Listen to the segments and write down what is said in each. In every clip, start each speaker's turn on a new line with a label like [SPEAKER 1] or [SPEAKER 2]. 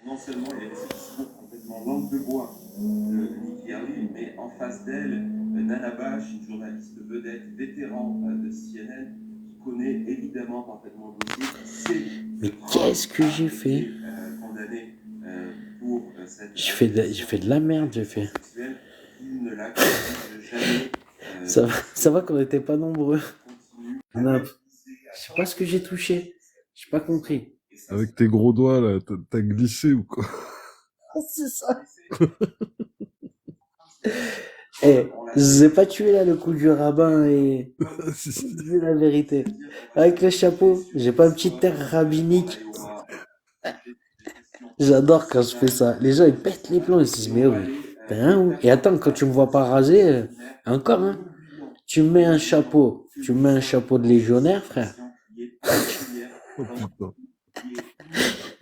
[SPEAKER 1] non seulement il y avait ce discours complètement langue de bois de Nikki Haley, mais en face d'elle, Nana Bash, une journaliste vedette, vétéran de CNN, qui connaît évidemment parfaitement le dossier, qui sait que
[SPEAKER 2] Mais
[SPEAKER 1] Trump
[SPEAKER 2] qu'est-ce que
[SPEAKER 1] a
[SPEAKER 2] j'ai
[SPEAKER 1] été
[SPEAKER 2] fait?
[SPEAKER 1] condamné pour cette
[SPEAKER 2] J'ai
[SPEAKER 1] accusation
[SPEAKER 2] fait de la merde, j'ai
[SPEAKER 1] d'agression
[SPEAKER 2] fait.
[SPEAKER 1] sexuelle, qu'il ne l'accuse jamais
[SPEAKER 2] Ça va qu'on n'était pas nombreux.
[SPEAKER 1] continue à
[SPEAKER 2] Non,
[SPEAKER 1] mettre
[SPEAKER 2] je sais pas ce que j'ai touché. J'ai pas compris.
[SPEAKER 1] et ça
[SPEAKER 3] Avec tes gros doigts, là, t'as glissé ou quoi?
[SPEAKER 2] Ah, c'est ça. Eh, je vous ai pas tué là le coup du rabbin et
[SPEAKER 3] Si, si.
[SPEAKER 2] dis la vérité. Avec le chapeau, j'ai pas un petit air rabbinique. J'adore quand je fais ça. Les gens ils pètent les plombs, ils se disent mais oui, t'es un ou? Et attends, quand tu me vois pas raser, encore hein, tu mets un chapeau de légionnaire, frère.
[SPEAKER 3] Oh putain.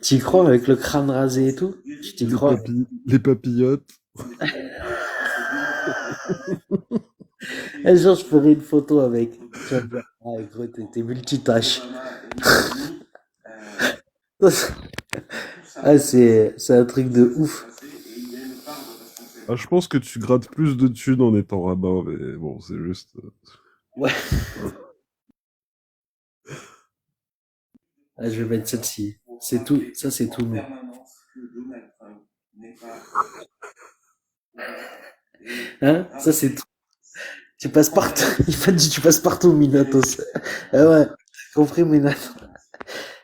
[SPEAKER 2] T'y crois avec le crâne rasé et tout? Tu t'y crois?
[SPEAKER 3] Les papillotes.
[SPEAKER 2] Un jour je ferai une photo avec. Tu vas me dire, ah gros, t'es multitâche. Ah c'est un truc de ouf.
[SPEAKER 3] Ah, je pense que tu grattes plus de thunes en étant rabbin, mais bon, c'est juste.
[SPEAKER 2] Ouais. Ah, je vais mettre celle-ci. C'est tout. Ça c'est tout nous. Hein? Ça c'est tout. Tu passes partout. Il m'a dit tu passes partout, Minatos. Ah ouais. Compris, Minatos.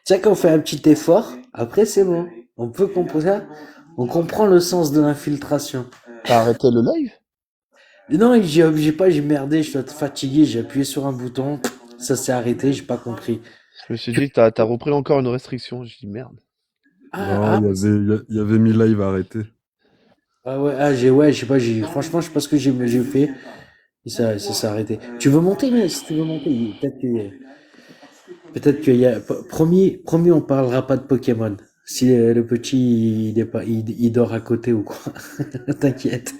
[SPEAKER 2] Chacun fait un petit effort. Après c'est bon. On peut comprendre ça. On comprend le sens de l'infiltration.
[SPEAKER 4] T'as arrêté le live?
[SPEAKER 2] Non, j'ai pas, j'ai merdé, je dois être fatigué, j'ai appuyé sur un bouton, ça s'est arrêté, j'ai pas compris.
[SPEAKER 4] Je me suis dit, t'as repris encore une restriction. J'ai dit, merde.
[SPEAKER 2] Ah,
[SPEAKER 3] Non,
[SPEAKER 2] ah,
[SPEAKER 3] il y avait mis live arrêté.
[SPEAKER 2] ah ouais, ah, ouais, je sais pas, franchement, je sais pas ce que j'ai fait, et ça s'est arrêté. Tu veux monter, mais si tu veux monter, peut-être qu'il y a, promis, on parlera pas de Pokémon. Si le petit, il est pas, il dort à côté ou quoi. T'inquiète.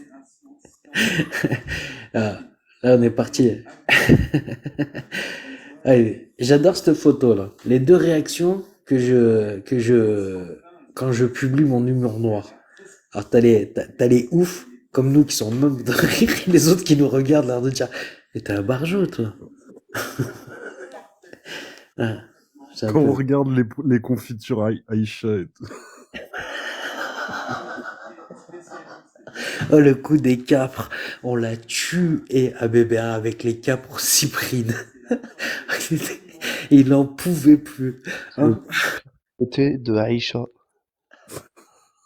[SPEAKER 2] Ah, là, on est parti. Allez, j'adore cette photo là. Les deux réactions quand je publie mon humour noir. Alors t'as les oufs comme nous qui sont même de rire, et les autres qui nous regardent l'air de dire, mais t'es un barjot toi. Ah, c'est un
[SPEAKER 3] Quand on
[SPEAKER 2] peu.
[SPEAKER 3] regarde les confitures Aïcha et tout.
[SPEAKER 2] Oh le coup des capres, on l'a tué à BBA avec les capres cyprines. Il n'en pouvait plus. Hein.
[SPEAKER 4] Côté de Aïcha.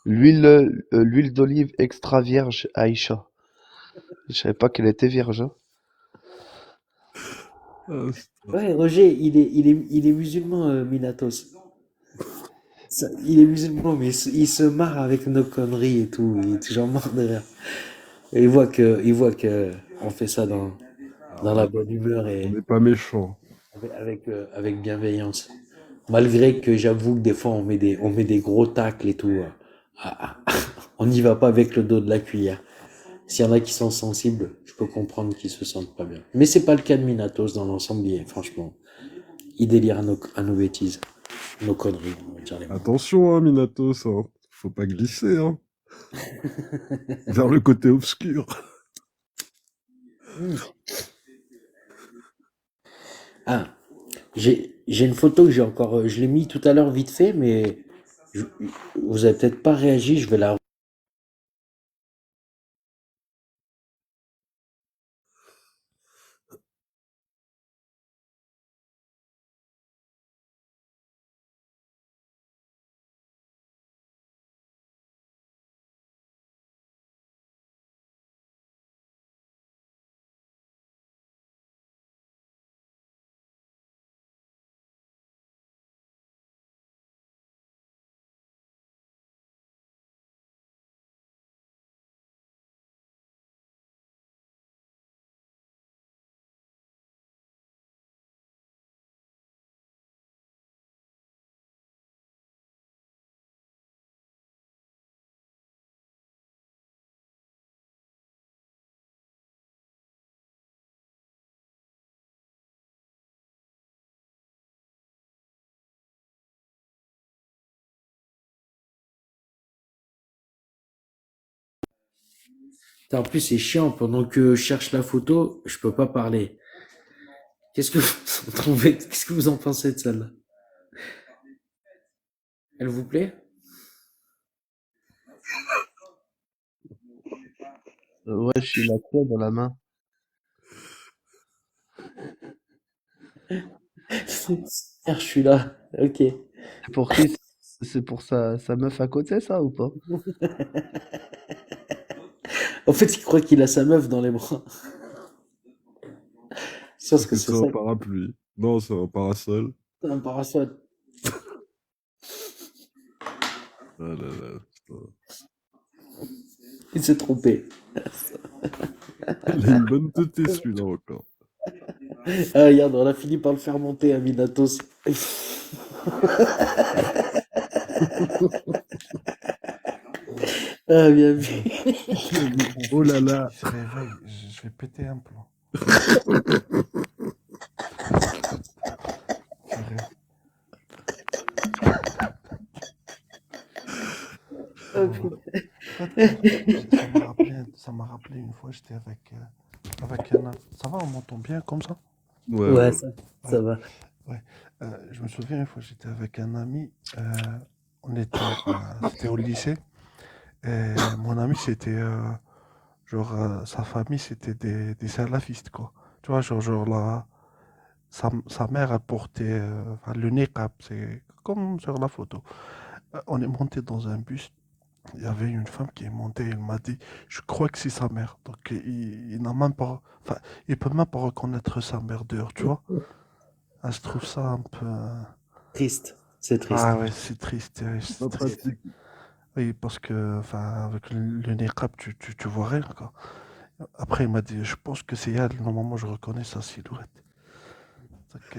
[SPEAKER 4] L'huile d'olive extra vierge Aïcha. Je savais pas qu'elle était vierge, hein.
[SPEAKER 3] Ah,
[SPEAKER 2] Ouais, Roger, il est musulman, Minatos. Il est musulman, mais il se marre avec nos conneries et tout. Il est toujours mort de rire. Et il voit que on fait ça dans la bonne humeur
[SPEAKER 3] on
[SPEAKER 2] et
[SPEAKER 3] n'est pas méchant.
[SPEAKER 2] avec bienveillance. Malgré que j'avoue que des fois on met des gros tacles et tout. On n'y va pas avec le dos de la cuillère. S'il y en a qui sont sensibles, je peux comprendre qu'ils se sentent pas bien. Mais c'est pas le cas de Minatos dans l'ensemble, franchement. Il délire à nos bêtises, nos conneries, on va dire les mots.
[SPEAKER 3] Attention, hein, Minatos, hein. Faut pas glisser, hein. Vers le côté obscur.
[SPEAKER 2] Ah, j'ai une photo que j'ai encore, je l'ai mis tout à l'heure vite fait, mais je- vous avez peut-être pas réagi, je vais la Putain, en plus, c'est chiant. Pendant que je cherche la photo, je peux pas parler. Qu'est-ce que vous en trouvez? Qu'est-ce que vous en pensez de celle-là? Elle vous plaît?
[SPEAKER 4] Ouais, je suis la clé dans la main.
[SPEAKER 2] Je suis là. Ok.
[SPEAKER 4] C'est pour qui? C'est pour sa meuf à côté, ça, ou pas?
[SPEAKER 2] En fait, il croit qu'il a sa meuf dans les bras. C'est sûr que c'est
[SPEAKER 3] C'est un
[SPEAKER 2] ça.
[SPEAKER 3] parapluie. Non, c'est un parasol.
[SPEAKER 2] C'est un parasol.
[SPEAKER 3] Ah là là, putain.
[SPEAKER 2] Il s'est trompé.
[SPEAKER 3] Il a une bonne tête, celui-là, encore.
[SPEAKER 2] Ah, regarde, on a fini par le faire monter à Minatos. Ah, bien vu.
[SPEAKER 3] Oh là là.
[SPEAKER 5] Il se réveille, je vais péter un plomb. Purée.
[SPEAKER 2] Ah,
[SPEAKER 5] Oh.
[SPEAKER 2] putain.
[SPEAKER 5] En fait, ça m'a rappelé une fois, j'étais avec un... Ça va, on m'entend bien comme ça?
[SPEAKER 3] Ouais,
[SPEAKER 2] Ouais,
[SPEAKER 3] ouais.
[SPEAKER 2] ça va.
[SPEAKER 5] Ouais. Je me souviens une fois, j'étais avec un ami, on était, c'était au lycée, et mon ami, c'était, genre, sa famille, c'était des salafistes, quoi. Tu vois, genre sa mère, elle portait enfin, le niqab, c'est comme sur la photo. On est monté dans un bus, il y avait une femme qui est montée, elle m'a dit, je crois que c'est sa mère. Donc il n'a même pas, enfin, il peut même pas reconnaître sa mère dehors, tu vois. Ah, je trouve ça un peu.
[SPEAKER 2] Triste. C'est triste.
[SPEAKER 5] Ah ouais, c'est triste, ouais, c'est
[SPEAKER 3] Pas
[SPEAKER 5] triste.
[SPEAKER 3] pratique.
[SPEAKER 5] Oui, parce que, enfin, avec le niqab, tu vois rien, quoi. Après, il m'a dit, je pense que c'est elle. Normalement, je reconnais sa silhouette. Donc,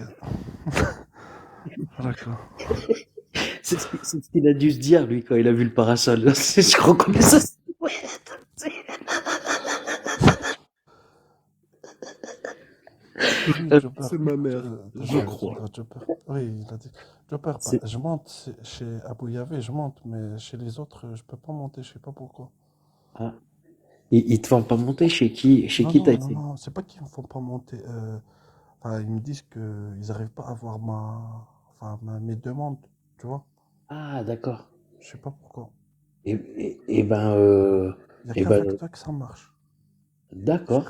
[SPEAKER 5] voilà, quoi.
[SPEAKER 2] C'est ce qu'il a dû se dire, lui, quand il a vu le parasol. Je reconnais ça.
[SPEAKER 5] Oui, Jobber,
[SPEAKER 3] C'est ma mère, je crois.
[SPEAKER 5] Jobber. Oui, il a dit. Jobber, bah,
[SPEAKER 2] C'est-
[SPEAKER 5] je monte chez Abou Yavé, je monte, mais chez les autres, je peux pas monter, je sais pas pourquoi.
[SPEAKER 2] Ah. Ils te font pas monter chez qui? Chez
[SPEAKER 5] Non,
[SPEAKER 2] qui t'as
[SPEAKER 5] non, non,
[SPEAKER 2] été?
[SPEAKER 5] non, c'est pas qu'ils me font pas monter. Enfin, ils me disent qu'ils arrivent pas à avoir mes demandes, tu vois.
[SPEAKER 2] Ah, d'accord.
[SPEAKER 5] Je sais pas pourquoi.
[SPEAKER 2] Et ben,
[SPEAKER 5] Il y a
[SPEAKER 2] et ben,
[SPEAKER 5] qu'avec toi que ça marche.
[SPEAKER 2] d'accord.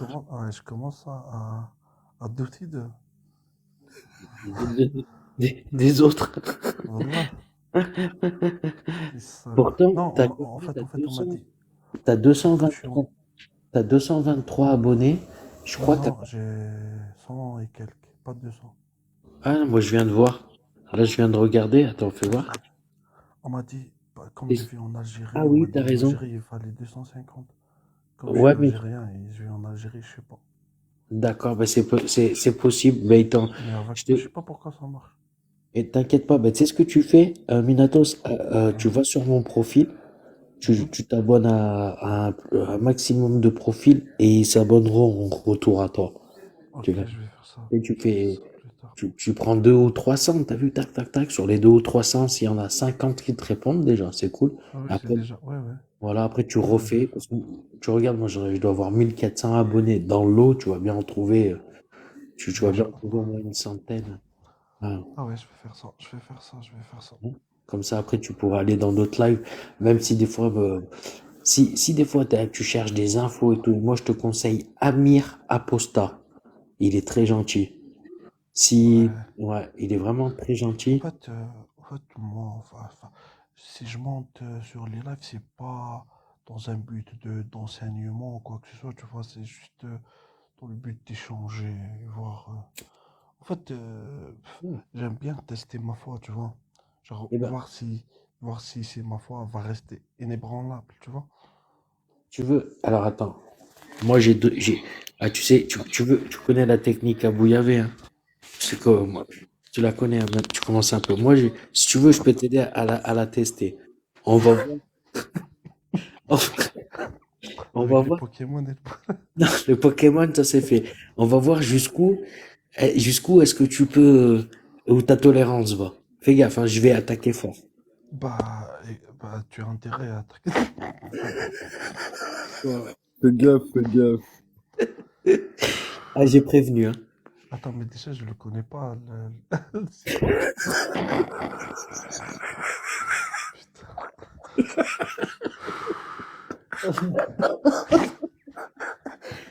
[SPEAKER 5] Je commence à douter de.
[SPEAKER 2] Des autres.
[SPEAKER 5] Voilà.
[SPEAKER 2] Pourtant,
[SPEAKER 5] Non, en fait, on m'a dit.
[SPEAKER 2] t'as
[SPEAKER 5] Quand je suis en...
[SPEAKER 2] 223, t'as 223 abonnés. Je
[SPEAKER 5] Non,
[SPEAKER 2] crois que
[SPEAKER 5] non, j'ai 100 et quelques, pas 200.
[SPEAKER 2] ah, moi, je viens de voir. Là, je viens de regarder. Attends, fais voir.
[SPEAKER 5] On m'a dit, bah, comme je
[SPEAKER 2] Et-
[SPEAKER 5] vis en
[SPEAKER 2] Ah
[SPEAKER 5] Algérie, on m'a
[SPEAKER 2] oui,
[SPEAKER 5] dit
[SPEAKER 2] t'as
[SPEAKER 5] en
[SPEAKER 2] raison.
[SPEAKER 5] Algérie, il fallait 250. Comme je suis
[SPEAKER 2] Ouais, mais
[SPEAKER 5] algérien et je vis en Algérie, je sais pas.
[SPEAKER 2] d'accord, bah, c'est possible. Mais attends,
[SPEAKER 5] Mais avec
[SPEAKER 2] je
[SPEAKER 5] toi, je
[SPEAKER 2] te,
[SPEAKER 5] sais pas pourquoi ça marche.
[SPEAKER 2] et t'inquiète pas. Bah, tu sais ce que tu fais, Minatos, tu
[SPEAKER 5] Mhm,
[SPEAKER 2] vas sur mon profil.
[SPEAKER 5] mhm.
[SPEAKER 2] Tu t'abonnes à un maximum de profils et ils s'abonneront en retour à toi. Tu
[SPEAKER 5] Ok,
[SPEAKER 2] vois.
[SPEAKER 5] je vais faire ça.
[SPEAKER 2] Et tu
[SPEAKER 5] Je vais faire
[SPEAKER 2] fais,
[SPEAKER 5] ça plus tard.
[SPEAKER 2] tu prends 2 ou 300, t'as vu, tac, tac, tac, sur les 2 ou 300, s'il y en a 50 qui te répondent déjà, c'est cool.
[SPEAKER 5] Ah oui, c'est
[SPEAKER 2] Après,
[SPEAKER 5] déjà. Ouais, ouais.
[SPEAKER 2] voilà, après tu
[SPEAKER 5] Ouais, ouais, je vais
[SPEAKER 2] refais,
[SPEAKER 5] faire
[SPEAKER 2] parce que
[SPEAKER 5] ça.
[SPEAKER 2] tu regardes, moi je dois avoir 1400 abonnés dans l'eau, tu vas bien en trouver, tu vas bien en trouver au
[SPEAKER 5] Inch'Allah.
[SPEAKER 2] moins une centaine. Voilà.
[SPEAKER 5] Ah ouais, je vais faire ça. Je vais faire ça. Je vais faire ça.
[SPEAKER 2] Comme ça, après, tu pourras aller dans d'autres lives, même si des fois, si des fois tu cherches des infos et tout, moi je te conseille Amir Aposta. Il est très gentil. Si,
[SPEAKER 5] Ouais.
[SPEAKER 2] ouais, il est vraiment très
[SPEAKER 5] En
[SPEAKER 2] gentil.
[SPEAKER 5] fait, euh, moi, si je monte sur les lives, c'est pas dans un but d'enseignement ou quoi que ce soit, tu vois, c'est juste dans le but d'échanger, et voir. En fait,
[SPEAKER 2] Ouais.
[SPEAKER 5] j'aime bien tester ma foi, tu vois. Genre,
[SPEAKER 2] Eh ben,
[SPEAKER 5] voir si c'est ma foi va rester inébranlable, tu vois.
[SPEAKER 2] tu veux, alors attends, moi ah, tu sais, tu connais la technique à bouillaver, hein. C'est que moi, tu la connais, hein, tu commences un peu. Moi, si tu veux, je peux t'aider à la tester. On va voir, on, on va
[SPEAKER 5] Avec les
[SPEAKER 2] voir.
[SPEAKER 5] Pokémon et tout.
[SPEAKER 2] Non, le Pokémon, ça c'est fait. On va voir jusqu'où est-ce que tu peux, où ta tolérance va. Fais gaffe, hein, je vais attaquer fort.
[SPEAKER 5] Bah, tu as intérêt à attaquer.
[SPEAKER 2] Ouais, ouais.
[SPEAKER 3] Fais gaffe, fais gaffe.
[SPEAKER 2] Ah, j'ai prévenu, hein.
[SPEAKER 5] Attends, mais déjà, je le connais pas.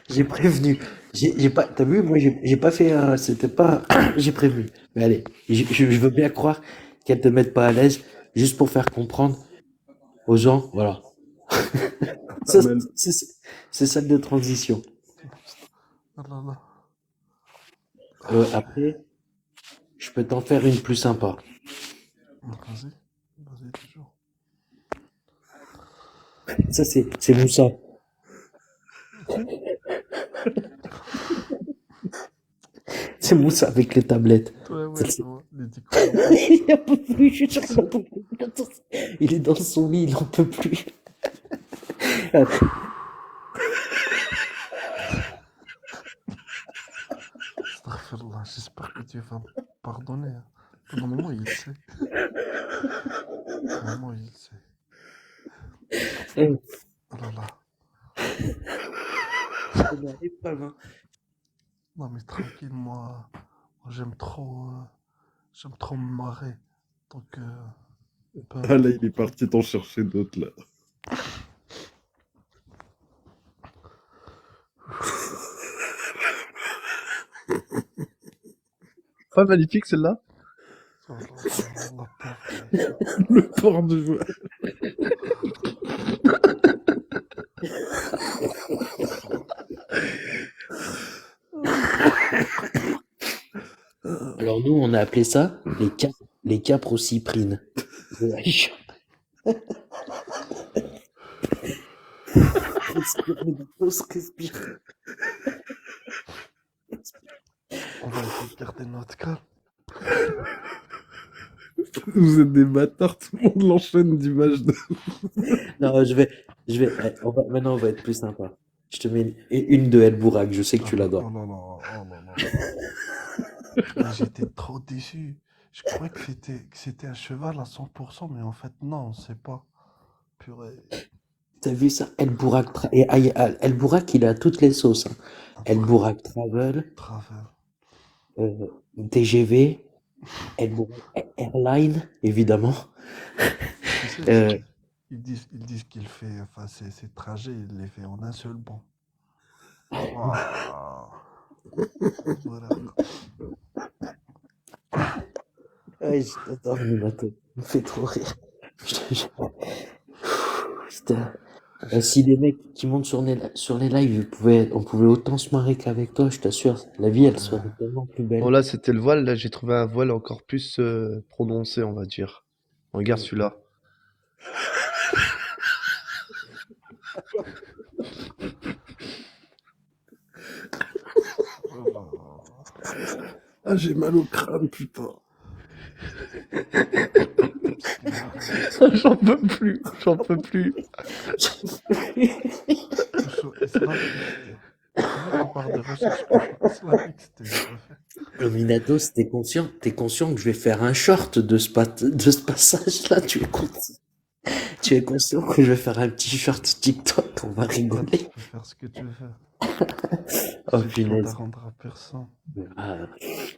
[SPEAKER 2] J'ai prévenu. J'ai pas, t'as vu, moi, j'ai pas fait, c'était pas, j'ai prévenu. Mais allez, je veux bien croire qu'elle te mette pas à l'aise, juste pour faire comprendre aux gens, voilà.
[SPEAKER 3] Pas
[SPEAKER 2] Ça,
[SPEAKER 3] mal.
[SPEAKER 2] c'est ça de transition.
[SPEAKER 5] Ah là là.
[SPEAKER 2] Après, je peux t'en faire une plus sympa.
[SPEAKER 5] Vas-y, vas-y, toujours.
[SPEAKER 2] Ça, c'est Moussa. C'est Moussa avec les tablettes.
[SPEAKER 5] Ouais, je vois. Les 10
[SPEAKER 2] Il en peut plus, je suis sûr qu'il en peut plus. Il est dans son lit, il en peut plus.
[SPEAKER 5] Astaghfirullah, j'espère que Dieu va me pardonner. Hein. Normalement, il sait. Normalement, il sait.
[SPEAKER 2] Eh,
[SPEAKER 5] Oh là là.
[SPEAKER 2] on n'arrive pas, hein.
[SPEAKER 5] Non, mais tranquille, moi j'aime trop me marrer. Donc, peu
[SPEAKER 3] Ah là,
[SPEAKER 5] importe.
[SPEAKER 3] il est parti t'en chercher d'autres, là.
[SPEAKER 4] Pas magnifique celle-là?
[SPEAKER 5] Oh là là, la pauvre.
[SPEAKER 3] Le port de joie.
[SPEAKER 2] Alors nous, on a appelé ça les caprociprines. Respire, Médatos, respire.
[SPEAKER 5] On va essayer de garder notre calme.
[SPEAKER 3] Vous êtes des bâtards, tout le monde l'enchaîne d'images de...
[SPEAKER 2] Non, maintenant on va être plus sympa. Je te mets une de El Bourak, je sais que tu
[SPEAKER 5] Oh
[SPEAKER 2] l'adores.
[SPEAKER 5] là là, oh là là. Mais j'étais trop déçu. Je croyais que c'était un cheval à 100%, mais en fait, non, c'est pas. Purée.
[SPEAKER 2] T'as vu ça? El Bourak, El Bourak, il a toutes les sauces, hein. El Bourak Travel,
[SPEAKER 5] Travers.
[SPEAKER 2] TGV, El Bourak Airline, évidemment.
[SPEAKER 5] Tu sais,
[SPEAKER 2] Euh,
[SPEAKER 5] ils disent qu'il fait, enfin, ses trajets, il les fait en un seul bond. Waouh. Voilà.
[SPEAKER 2] Ouais, je t'adore, Minato. Il me fait trop rire. Je te jure. Putain. Si les mecs qui montent sur les lives, on pouvait autant se marrer qu'avec toi, je t'assure. La vie, elle serait tellement plus
[SPEAKER 4] Bon
[SPEAKER 2] belle.
[SPEAKER 4] là c'était le voile, là j'ai trouvé un voile encore plus prononcé on va dire. Regarde celui-là.
[SPEAKER 3] Ah, j'ai mal au crâne, putain.
[SPEAKER 4] J'en peux plus, j'en peux plus.
[SPEAKER 5] On parle de recherche islamique, c'était refait.
[SPEAKER 2] Minato, t'es conscient que je vais faire un short de ce passage-là, tu es conscient que je vais faire un petit short TikTok, on va
[SPEAKER 5] Tu
[SPEAKER 2] rigoler.
[SPEAKER 5] peux faire ce que tu veux.
[SPEAKER 2] Oh,
[SPEAKER 5] C'est qui ne
[SPEAKER 2] punaise.
[SPEAKER 5] t'arrendra personne.
[SPEAKER 2] Ah,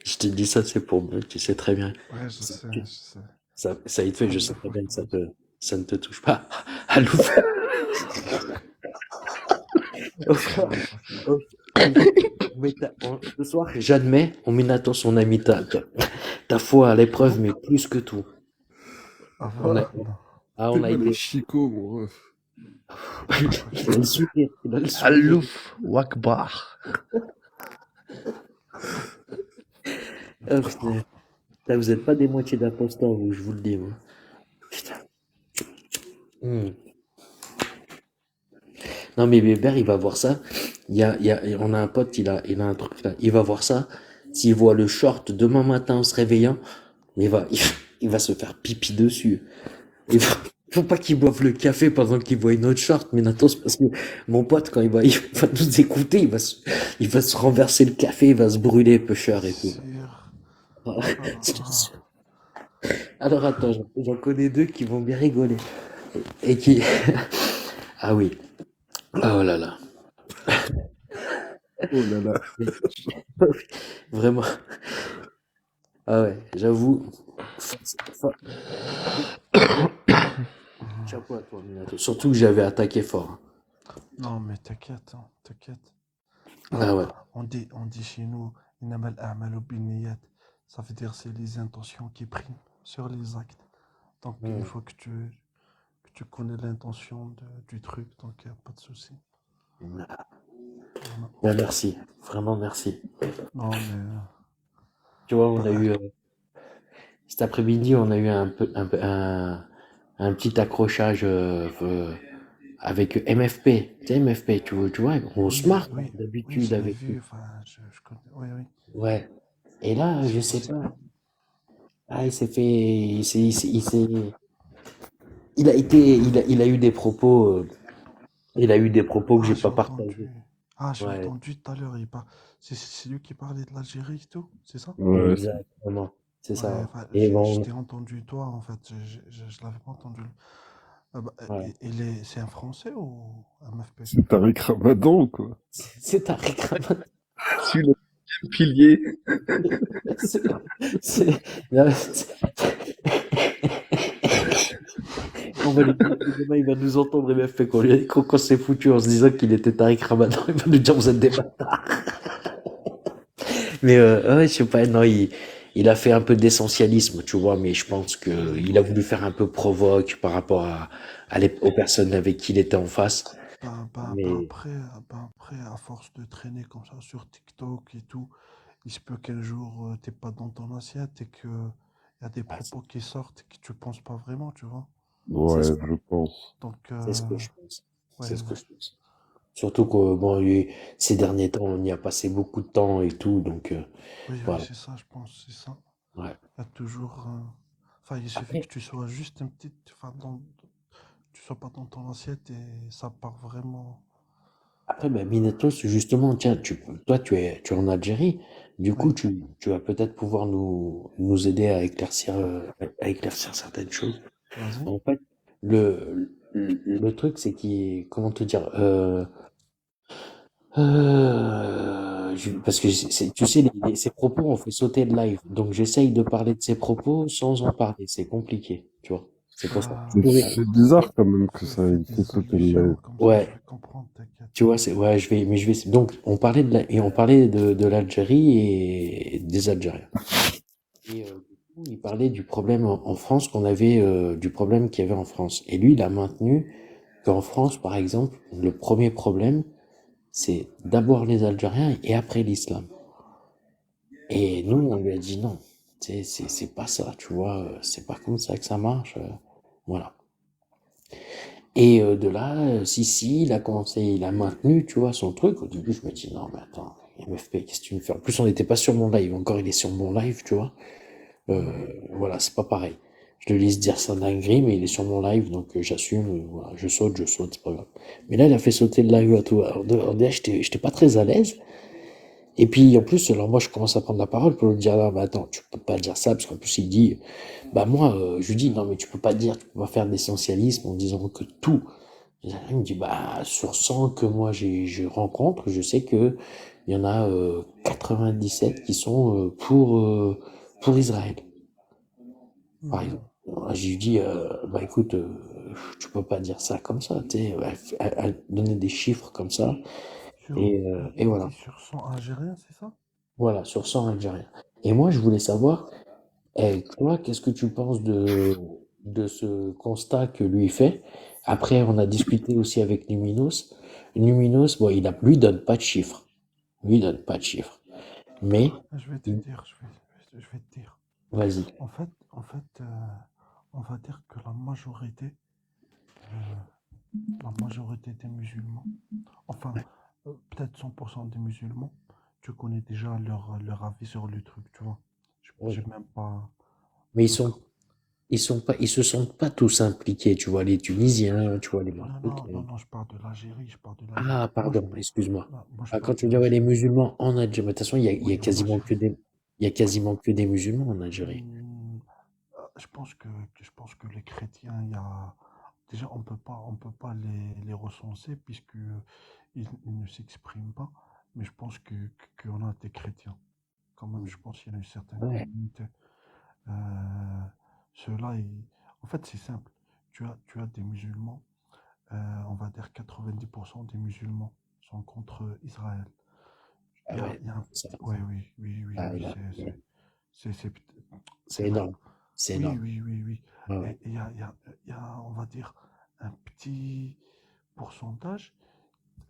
[SPEAKER 2] je te dis ça, c'est pour moi, tu sais très bien.
[SPEAKER 5] Ouais, je sais, je sais.
[SPEAKER 2] Ça y te fait, je sais très bien que ça ne te touche pas. À l'ouf. Ce soir, j'admets, on Minato, son ami, ta foi à l'épreuve, mais plus que tout.
[SPEAKER 5] Ah,
[SPEAKER 2] On
[SPEAKER 5] voilà.
[SPEAKER 2] a,
[SPEAKER 3] T'es
[SPEAKER 2] on a
[SPEAKER 3] mal
[SPEAKER 2] été.
[SPEAKER 3] au chicot, mon ref.
[SPEAKER 2] Il a le sourire, il a le sourire.
[SPEAKER 4] Alouf Wakbar.
[SPEAKER 2] Oh, putain. Là, vous êtes pas des moitiés d'imposteurs, vous, je vous le dis, moi. Putain. Non, mais Bébert, il va voir ça. On a un pote, il a un truc là. Il va voir ça. S'il voit le short demain matin en se réveillant, il va se faire pipi dessus. Faut pas qu'il boive le café pendant qu'il voit une autre short, mais attention, parce que mon pote, quand il va nous écouter, il va se renverser le café, il va se brûler, pêcheur et tout. Alors attends, j'en connais deux qui vont bien rigoler. Et qui... Ah oui. Oh là là.
[SPEAKER 3] Oh là là.
[SPEAKER 2] Mais- Vraiment. Ah ouais, j'avoue. fa- Chapeau à toi, Minato. Surtout que j'avais attaqué fort, hein.
[SPEAKER 5] Non, mais t'inquiète, hein, t'inquiète.
[SPEAKER 2] Ah ouais.
[SPEAKER 5] On dit chez nous, Innamal a'malu binniyat. Ça veut dire c'est les intentions qui priment sur les actes. Donc une
[SPEAKER 2] Hmm.
[SPEAKER 5] fois que tu connais l'intention du truc, donc il n'y a pas de souci. Voilà.
[SPEAKER 2] Ouais, merci. Vraiment merci.
[SPEAKER 5] Non, mais
[SPEAKER 2] Tu vois, on a
[SPEAKER 5] bah,
[SPEAKER 2] eu cet après-midi, on a eu un petit accrochage avec MFP. Tu sais, MFP, tu vois, on se
[SPEAKER 5] oui,
[SPEAKER 2] marre
[SPEAKER 5] oui, oui,
[SPEAKER 2] d'habitude
[SPEAKER 5] je l'ai
[SPEAKER 2] avec lui.
[SPEAKER 5] vu. Enfin, je connais. Oui, oui.
[SPEAKER 2] Ouais. Et là, je sais pas. Ah, il s'est fait, il a eu des propos, il a eu des propos que
[SPEAKER 5] Ah,
[SPEAKER 2] j'ai
[SPEAKER 5] j'ai
[SPEAKER 2] pas
[SPEAKER 5] entendu.
[SPEAKER 2] partagés.
[SPEAKER 5] Ah, j'ai
[SPEAKER 2] Ouais,
[SPEAKER 5] entendu tout à l'heure. C'est lui qui parlait de l'Algérie et tout, c'est ça?
[SPEAKER 3] Ouais,
[SPEAKER 2] exactement. C'est
[SPEAKER 5] Ouais,
[SPEAKER 2] ça.
[SPEAKER 5] enfin,
[SPEAKER 2] Et
[SPEAKER 5] je
[SPEAKER 2] bon,
[SPEAKER 5] t'ai entendu toi, en fait. Je l'avais pas entendu.
[SPEAKER 2] ouais.
[SPEAKER 5] C'est un Français ou un MFP?
[SPEAKER 3] c'est Tariq Ramadan, quoi.
[SPEAKER 2] C'est Tariq Ramadan.
[SPEAKER 4] Sur le pilier.
[SPEAKER 2] C'est, c'est, là, demain, il va nous entendre MFP qu'on s'est foutu en se disant qu'il était Tariq Ramadan. Il va nous dire vous êtes des bâtards. Mais ouais, je sais pas, non, il a fait un peu d'essentialisme, tu vois, mais je pense que il a voulu faire un peu provoque par rapport aux personnes avec qui il était en face. Mais
[SPEAKER 5] Ben après, à force de traîner comme ça sur TikTok et tout, il se peut qu'un jour t'es pas dans ton assiette et que y a des
[SPEAKER 2] ah,
[SPEAKER 5] propos qui sortent que tu penses pas vraiment, tu vois.
[SPEAKER 2] c'est
[SPEAKER 3] Ouais,
[SPEAKER 2] ce,
[SPEAKER 3] je pense.
[SPEAKER 5] Donc,
[SPEAKER 2] c'est ce que je pense.
[SPEAKER 5] ouais,
[SPEAKER 2] C'est ce que je pense. Surtout que bon, ces derniers temps, on y a passé beaucoup de temps et tout, donc
[SPEAKER 5] oui, oui,
[SPEAKER 2] voilà.
[SPEAKER 5] c'est ça, je pense, c'est ça.
[SPEAKER 2] Ouais.
[SPEAKER 5] Il y a toujours, enfin, il suffit que
[SPEAKER 2] Après,
[SPEAKER 5] tu sois juste un petit, enfin, tu sois pas dans ton assiette et ça part vraiment.
[SPEAKER 2] après, ben, Minatos, justement, tiens, toi, tu es en Algérie. Du coup,
[SPEAKER 5] Oui,
[SPEAKER 2] tu vas peut-être pouvoir nous aider à éclaircir certaines choses.
[SPEAKER 5] vas-y.
[SPEAKER 2] En fait, le truc, c'est qu'il, comment te dire, parce que tu sais, ces propos ont fait sauter le live. Donc, j'essaye de parler de ces propos sans en parler. C'est compliqué, tu vois. C'est pour ça.
[SPEAKER 5] Bah,
[SPEAKER 3] C'est bizarre quand même que ça
[SPEAKER 5] fais
[SPEAKER 3] ait fait
[SPEAKER 5] des
[SPEAKER 3] sauter le live.
[SPEAKER 5] allusions, comme ça je
[SPEAKER 2] Ouais,
[SPEAKER 5] vais comprendre, t'inquiète.
[SPEAKER 2] tu vois, ouais, donc, on parlait de l'Algérie et des Algériens. Et du coup, il parlait du problème en France qu'on avait, du problème qu'il y avait en France. Et lui, il a maintenu qu'en France, par exemple, le premier problème, c'est d'abord les Algériens et après l'islam. Et nous, on lui a dit non. C'est pas ça, tu vois, c'est pas comme ça que ça marche. Voilà. Et de là, si, il a commencé, il a maintenu, tu vois, son truc. Au début, je me dis, non, mais attends, MFP, qu'est-ce que tu me fais? En plus, on n'était pas sur mon live. Encore, il est sur mon live, tu vois.
[SPEAKER 5] Mhm.
[SPEAKER 2] Voilà, c'est pas pareil. Je le laisse dire sa dinguerie, mais il est sur mon live, donc j'assume, voilà, je saute, c'est pas grave. Mais là, il a fait sauter le live à tout. Alors, déjà, j'étais pas très à l'aise. Et puis, en plus, alors moi, je commence à prendre la parole pour lui dire, non, mais attends, tu peux pas dire ça, parce qu'en plus, il dit, bah moi, je lui dis, non, mais tu peux pas dire, tu peux pas faire d'essentialisme en disant que tout. Et là, il me dit, bah, sur 100 que moi, je rencontre, je sais que il y en a 97 qui sont pour Israël, par exemple.
[SPEAKER 5] Mhm.
[SPEAKER 2] Alors, je lui dis, bah écoute, tu peux pas dire ça comme ça, tu sais, elle donner des chiffres comme ça, et
[SPEAKER 5] Il a dit
[SPEAKER 2] voilà.
[SPEAKER 5] sur 100 Algériens, c'est ça?
[SPEAKER 2] Voilà, sur 100 Algériens. Et moi, je voulais savoir, toi, qu'est-ce que tu penses de ce constat que lui fait? Après, on a discuté aussi avec Numinos. Numinos, bon, lui donne pas de chiffres. Lui, il donne pas de chiffres. Mais,
[SPEAKER 5] Je vais te
[SPEAKER 2] il-
[SPEAKER 5] dire, je vais te dire.
[SPEAKER 2] vas-y.
[SPEAKER 5] En fait, on va dire que euh, la majorité des musulmans, enfin, peut-être 100% des musulmans, tu connais déjà leur avis sur le truc, tu vois. J'ai
[SPEAKER 2] Oui.
[SPEAKER 5] même pas.
[SPEAKER 2] Mais
[SPEAKER 5] Donc,
[SPEAKER 2] ils se sentent pas tous impliqués, tu vois, les Tunisiens, tu vois, les
[SPEAKER 5] non, non, non,
[SPEAKER 2] Marocains.
[SPEAKER 5] non, je parle de l'Algérie, je parle de l'Algérie.
[SPEAKER 2] Ah, pardon, excuse-moi.
[SPEAKER 5] Non, moi, je
[SPEAKER 2] Ah, quand
[SPEAKER 5] parle de
[SPEAKER 2] tu dis, ouais, les
[SPEAKER 5] l'Algérie.
[SPEAKER 2] musulmans en Algérie, mais de toute façon, il y a
[SPEAKER 5] Oui, en
[SPEAKER 2] quasiment
[SPEAKER 5] Algérie.
[SPEAKER 2] il y a quasiment que des musulmans en Algérie.
[SPEAKER 5] Hmm, je pense que les chrétiens, il y a déjà, on peut pas les recenser puisque ils ne s'expriment pas. Mais je pense qu'on a des chrétiens. Quand même, je pense qu'il y a une certaine
[SPEAKER 2] Ouais,
[SPEAKER 5] communauté. Euh, Ceux-là, en fait, c'est simple. Tu as des musulmans, on va dire 90% des musulmans sont contre Israël.
[SPEAKER 2] ah ouais,
[SPEAKER 5] Il y a
[SPEAKER 2] ça,
[SPEAKER 5] ouais, oui, oui, oui,
[SPEAKER 2] ah,
[SPEAKER 5] oui,
[SPEAKER 2] là, ouais,
[SPEAKER 5] c'est
[SPEAKER 2] c'est
[SPEAKER 5] vrai.
[SPEAKER 2] énorme, c'est
[SPEAKER 5] Oui,
[SPEAKER 2] énorme.
[SPEAKER 5] oui, oui, oui.
[SPEAKER 2] Ouais, ouais.
[SPEAKER 5] Et il y a, on va dire, un petit pourcentage.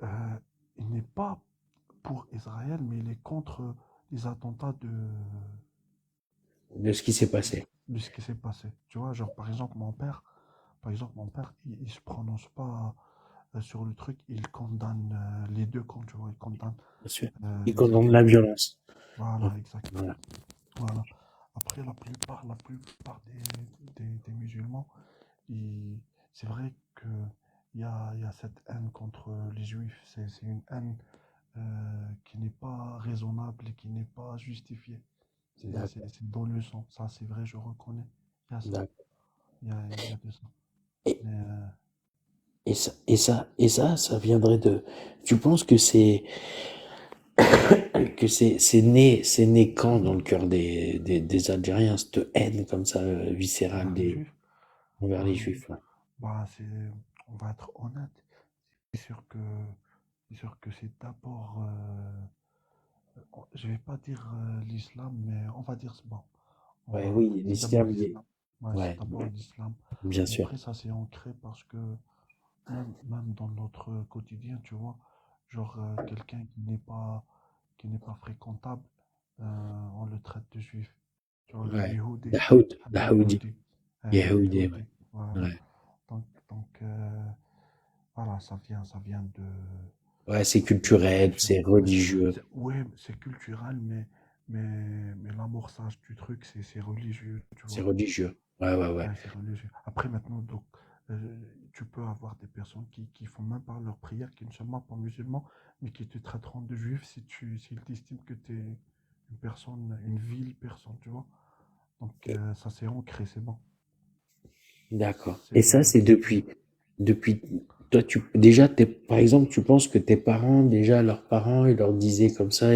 [SPEAKER 5] euh, il n'est pas pour Israël, mais il est contre les attentats
[SPEAKER 2] De ce qui s'est passé.
[SPEAKER 5] de ce qui s'est passé. Tu vois, genre, par exemple, mon père, il se prononce pas sur le truc, il condamne les deux camps, tu vois, il condamne
[SPEAKER 2] Bien sûr. Ils
[SPEAKER 5] les
[SPEAKER 2] condamnent la
[SPEAKER 5] attentats.
[SPEAKER 2] violence. Ouais,
[SPEAKER 5] Voilà, exact.
[SPEAKER 2] voilà.
[SPEAKER 5] Voilà. Après, la plupart des musulmans, ils- c'est vrai que il y a cette haine contre les juifs. C'est une haine qui n'est pas raisonnable et qui n'est pas justifiée.
[SPEAKER 2] D'accord,
[SPEAKER 5] C'est dans le sang. Ça, c'est vrai, je reconnais. Il y a ça.
[SPEAKER 2] d'accord.
[SPEAKER 5] Il y a de ça.
[SPEAKER 2] Et,
[SPEAKER 5] Mais
[SPEAKER 2] ça viendrait de. Tu penses que c'est né quand dans le cœur des Algériens, cette haine comme ça, viscérale
[SPEAKER 5] envers les juifs,
[SPEAKER 2] envers les
[SPEAKER 5] envers les
[SPEAKER 2] Juifs,
[SPEAKER 5] juifs,
[SPEAKER 2] là.
[SPEAKER 5] bah, on va être honnête. C'est sûr que, c'est sûr que c'est d'abord, je vais pas dire l'islam, mais on va dire, bon,
[SPEAKER 2] Ouais, oui,
[SPEAKER 5] c'est d'abord
[SPEAKER 2] l'islam,
[SPEAKER 5] l'islam. Ouais, c'est
[SPEAKER 2] ouais,
[SPEAKER 5] d'abord l'islam.
[SPEAKER 2] bien
[SPEAKER 5] Et
[SPEAKER 2] sûr.
[SPEAKER 5] après, ça s'est ancré parce que même dans notre quotidien, tu vois, genre quelqu'un qui n'est pas fréquentable, on le traite de juif. Tu vois, le
[SPEAKER 2] Ouais.
[SPEAKER 5] Yehudi,
[SPEAKER 2] Daoud,
[SPEAKER 5] Hada
[SPEAKER 2] Daoudi,
[SPEAKER 5] Yehudi,
[SPEAKER 2] Yehudi, ouais.
[SPEAKER 5] Yehudi, voilà.
[SPEAKER 2] Ouais,
[SPEAKER 5] Donc voilà, ça vient
[SPEAKER 2] ouais, c'est
[SPEAKER 5] de
[SPEAKER 2] culturel,
[SPEAKER 5] l'éducation.
[SPEAKER 2] c'est religieux,
[SPEAKER 5] Ouais, c'est culturel, mais l'amorçage du truc, c'est religieux, tu
[SPEAKER 2] c'est
[SPEAKER 5] vois.
[SPEAKER 2] religieux. Ouais, ouais, ouais.
[SPEAKER 5] Ouais, c'est religieux. Après, maintenant, donc, tu peux avoir des personnes qui font même pas leur prière, qui ne sont même pas musulmans, mais qui te traiteront de juif s'ils t'estiment que tu es une personne, une vile personne, tu vois. Donc,
[SPEAKER 2] Et-
[SPEAKER 5] ça s'est ancré, c'est bon.
[SPEAKER 2] D'accord. Et ça,
[SPEAKER 5] C'est
[SPEAKER 2] c'est depuis, toi, déjà, par exemple, tu penses que tes parents, déjà, leurs parents, ils leur disaient comme ça,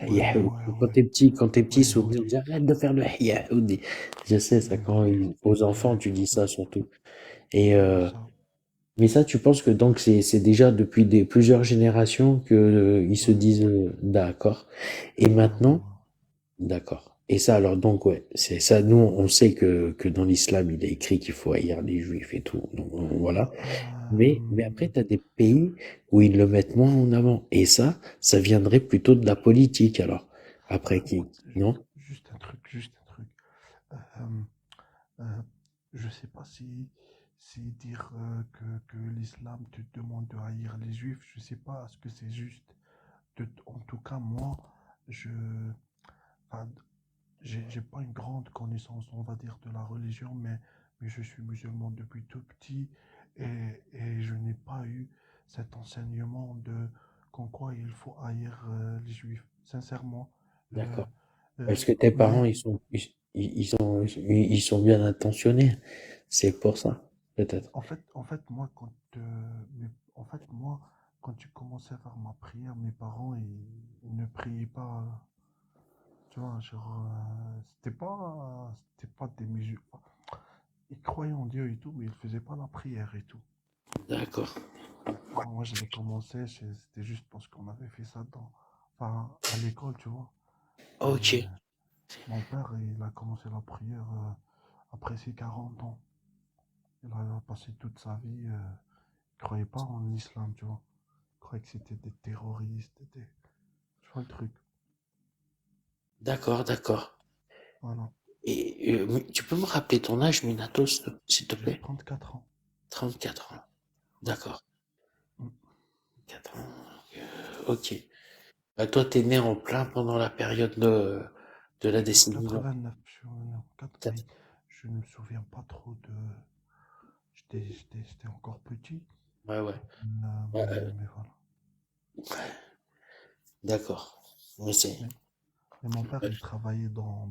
[SPEAKER 5] Ouais,
[SPEAKER 2] Yahoudi.
[SPEAKER 5] ouais,
[SPEAKER 2] Quand
[SPEAKER 5] ouais.
[SPEAKER 2] quand t'es petit,
[SPEAKER 5] Ouais,
[SPEAKER 2] souvent, on
[SPEAKER 5] Yehudi.
[SPEAKER 2] dit, arrête de faire le Yahoudi. Je sais, ça,
[SPEAKER 5] Yehudi.
[SPEAKER 2] aux enfants,
[SPEAKER 5] Ouais,
[SPEAKER 2] tu dis ça surtout. Et,
[SPEAKER 5] ouais, ça.
[SPEAKER 2] mais ça, tu penses que donc c'est déjà depuis plusieurs générations que, ils se
[SPEAKER 5] Ouais,
[SPEAKER 2] disent, d'accord. Et
[SPEAKER 5] ouais, ouais,
[SPEAKER 2] maintenant, d'accord. Et ça, alors donc, ouais, c'est ça. Nous, on sait que dans l'islam, il est écrit qu'il faut haïr les juifs et tout. Donc, voilà.
[SPEAKER 5] ouais.
[SPEAKER 2] Mais après, tu as des pays où ils le mettent moins en avant. Et ça viendrait plutôt de la politique, alors. Après, non?
[SPEAKER 5] Juste un truc. Euh, euh, je sais pas si dire que l'islam te demande de haïr les juifs, je sais pas ce que c'est juste. En tout cas, moi, je, enfin, j'ai pas une grande connaissance, on va dire, de la religion, mais je suis musulman depuis tout petit et je n'ai pas eu cet enseignement de qu'en quoi il faut haïr les juifs, sincèrement. Euh,
[SPEAKER 2] D'accord. Parce que tes parents,
[SPEAKER 5] Même,
[SPEAKER 2] ils sont bien intentionnés. C'est pour ça, peut-être.
[SPEAKER 5] en fait, moi, en fait, moi, quand tu commençais à faire ma prière, mes parents, ils ne priaient pas, tu vois, genre, c'était pas des musulmans. Ils croyaient en Dieu et tout, mais ils faisaient pas la prière et tout.
[SPEAKER 2] D'accord.
[SPEAKER 5] Moi, je l'ai commencé, c'était juste parce qu'on avait fait ça enfin, à l'école, tu vois. Et
[SPEAKER 2] Ok.
[SPEAKER 5] mon père, il a commencé la prière après ses 40 ans. Il a passé toute sa vie, il croyait pas en l'islam, tu vois. Il croyait que c'était des terroristes, tu vois le truc.
[SPEAKER 2] D'accord, d'accord.
[SPEAKER 5] Voilà.
[SPEAKER 2] Et tu peux me rappeler ton âge, Minatos, s'il te
[SPEAKER 5] J'ai
[SPEAKER 2] plaît?
[SPEAKER 5] 34 ans.
[SPEAKER 2] 34 ans.
[SPEAKER 5] Ouais.
[SPEAKER 2] D'accord.
[SPEAKER 5] Mm.
[SPEAKER 2] 4 ans. Ok. Bah, toi, t'es né en plein pendant la période de la
[SPEAKER 5] En
[SPEAKER 2] décennie blanche.
[SPEAKER 5] 89, je suis né en 4, mais
[SPEAKER 2] Quatre-
[SPEAKER 5] je ne me souviens pas trop de. J'étais encore petit,
[SPEAKER 2] Ouais, ouais. Ouais,
[SPEAKER 5] mais voilà.
[SPEAKER 2] d'accord. Mais c'est.
[SPEAKER 5] Mais, mais mon père, il travaillait dans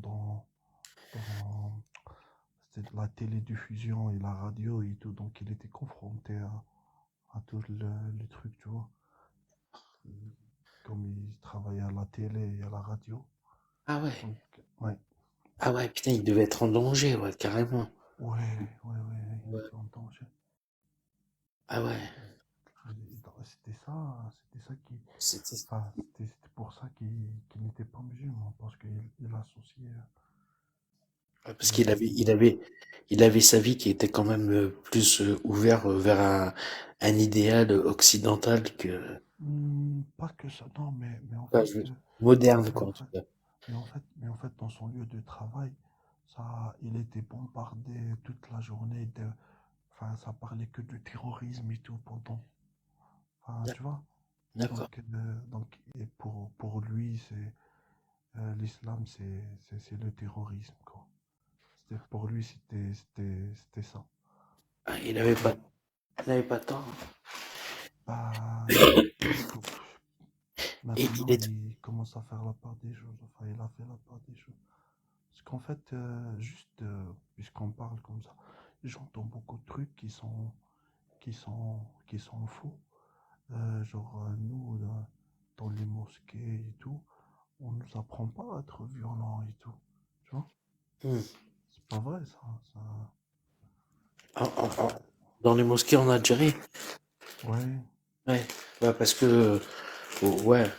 [SPEAKER 5] c'était la télédiffusion et la radio et tout, donc il était confronté à tout le truc, tu vois. Comme il travaillait à la télé et à la radio.
[SPEAKER 2] Ah ouais.
[SPEAKER 5] Donc, ouais,
[SPEAKER 2] Ah ouais, putain, il devait être en danger, ouais, carrément.
[SPEAKER 5] il
[SPEAKER 2] Ouais.
[SPEAKER 5] était en danger.
[SPEAKER 2] Ah ouais.
[SPEAKER 5] C'était ça qui,
[SPEAKER 2] C'était...
[SPEAKER 5] enfin, c'était pour ça qu'il n'était pas musulman, parce qu'il associait,
[SPEAKER 2] ouais, parce
[SPEAKER 5] il
[SPEAKER 2] qu'il avait,
[SPEAKER 5] associait.
[SPEAKER 2] il avait sa vie qui était quand même plus ouvert vers un idéal occidental que,
[SPEAKER 5] Pas que ça, non, mais en
[SPEAKER 2] enfin,
[SPEAKER 5] fait,
[SPEAKER 2] moderne,
[SPEAKER 5] mais
[SPEAKER 2] quoi,
[SPEAKER 5] en
[SPEAKER 2] en tout
[SPEAKER 5] fait,
[SPEAKER 2] cas.
[SPEAKER 5] mais en fait, dans son lieu de travail, il était bombardé toute la journée enfin, ça parlait que de terrorisme et tout enfin, tu vois.
[SPEAKER 2] D'accord.
[SPEAKER 5] Donc, et pour lui, l'islam, c'est le terrorisme, quoi. Pour lui, c'était ça.
[SPEAKER 2] Ah,
[SPEAKER 5] Et,
[SPEAKER 2] il avait pas tort.
[SPEAKER 5] bah, co-
[SPEAKER 2] Et il
[SPEAKER 5] maintenant,
[SPEAKER 2] est,
[SPEAKER 5] il commence à faire la part des choses. Enfin, il a fait la part des choses. Parce qu'en fait, juste, puisqu'on parle comme ça, j'entends beaucoup de trucs qui sont faux. Genre, nous, dans les mosquées et tout, on nous apprend pas à être violent et tout. Tu vois?
[SPEAKER 2] hmm.
[SPEAKER 5] C'est pas vrai, ça.
[SPEAKER 2] En- en-
[SPEAKER 5] Euh,
[SPEAKER 2] en- dans les mosquées en Algérie.
[SPEAKER 5] ouais.
[SPEAKER 2] Ouais. Ouais, parce que, oh, ouais,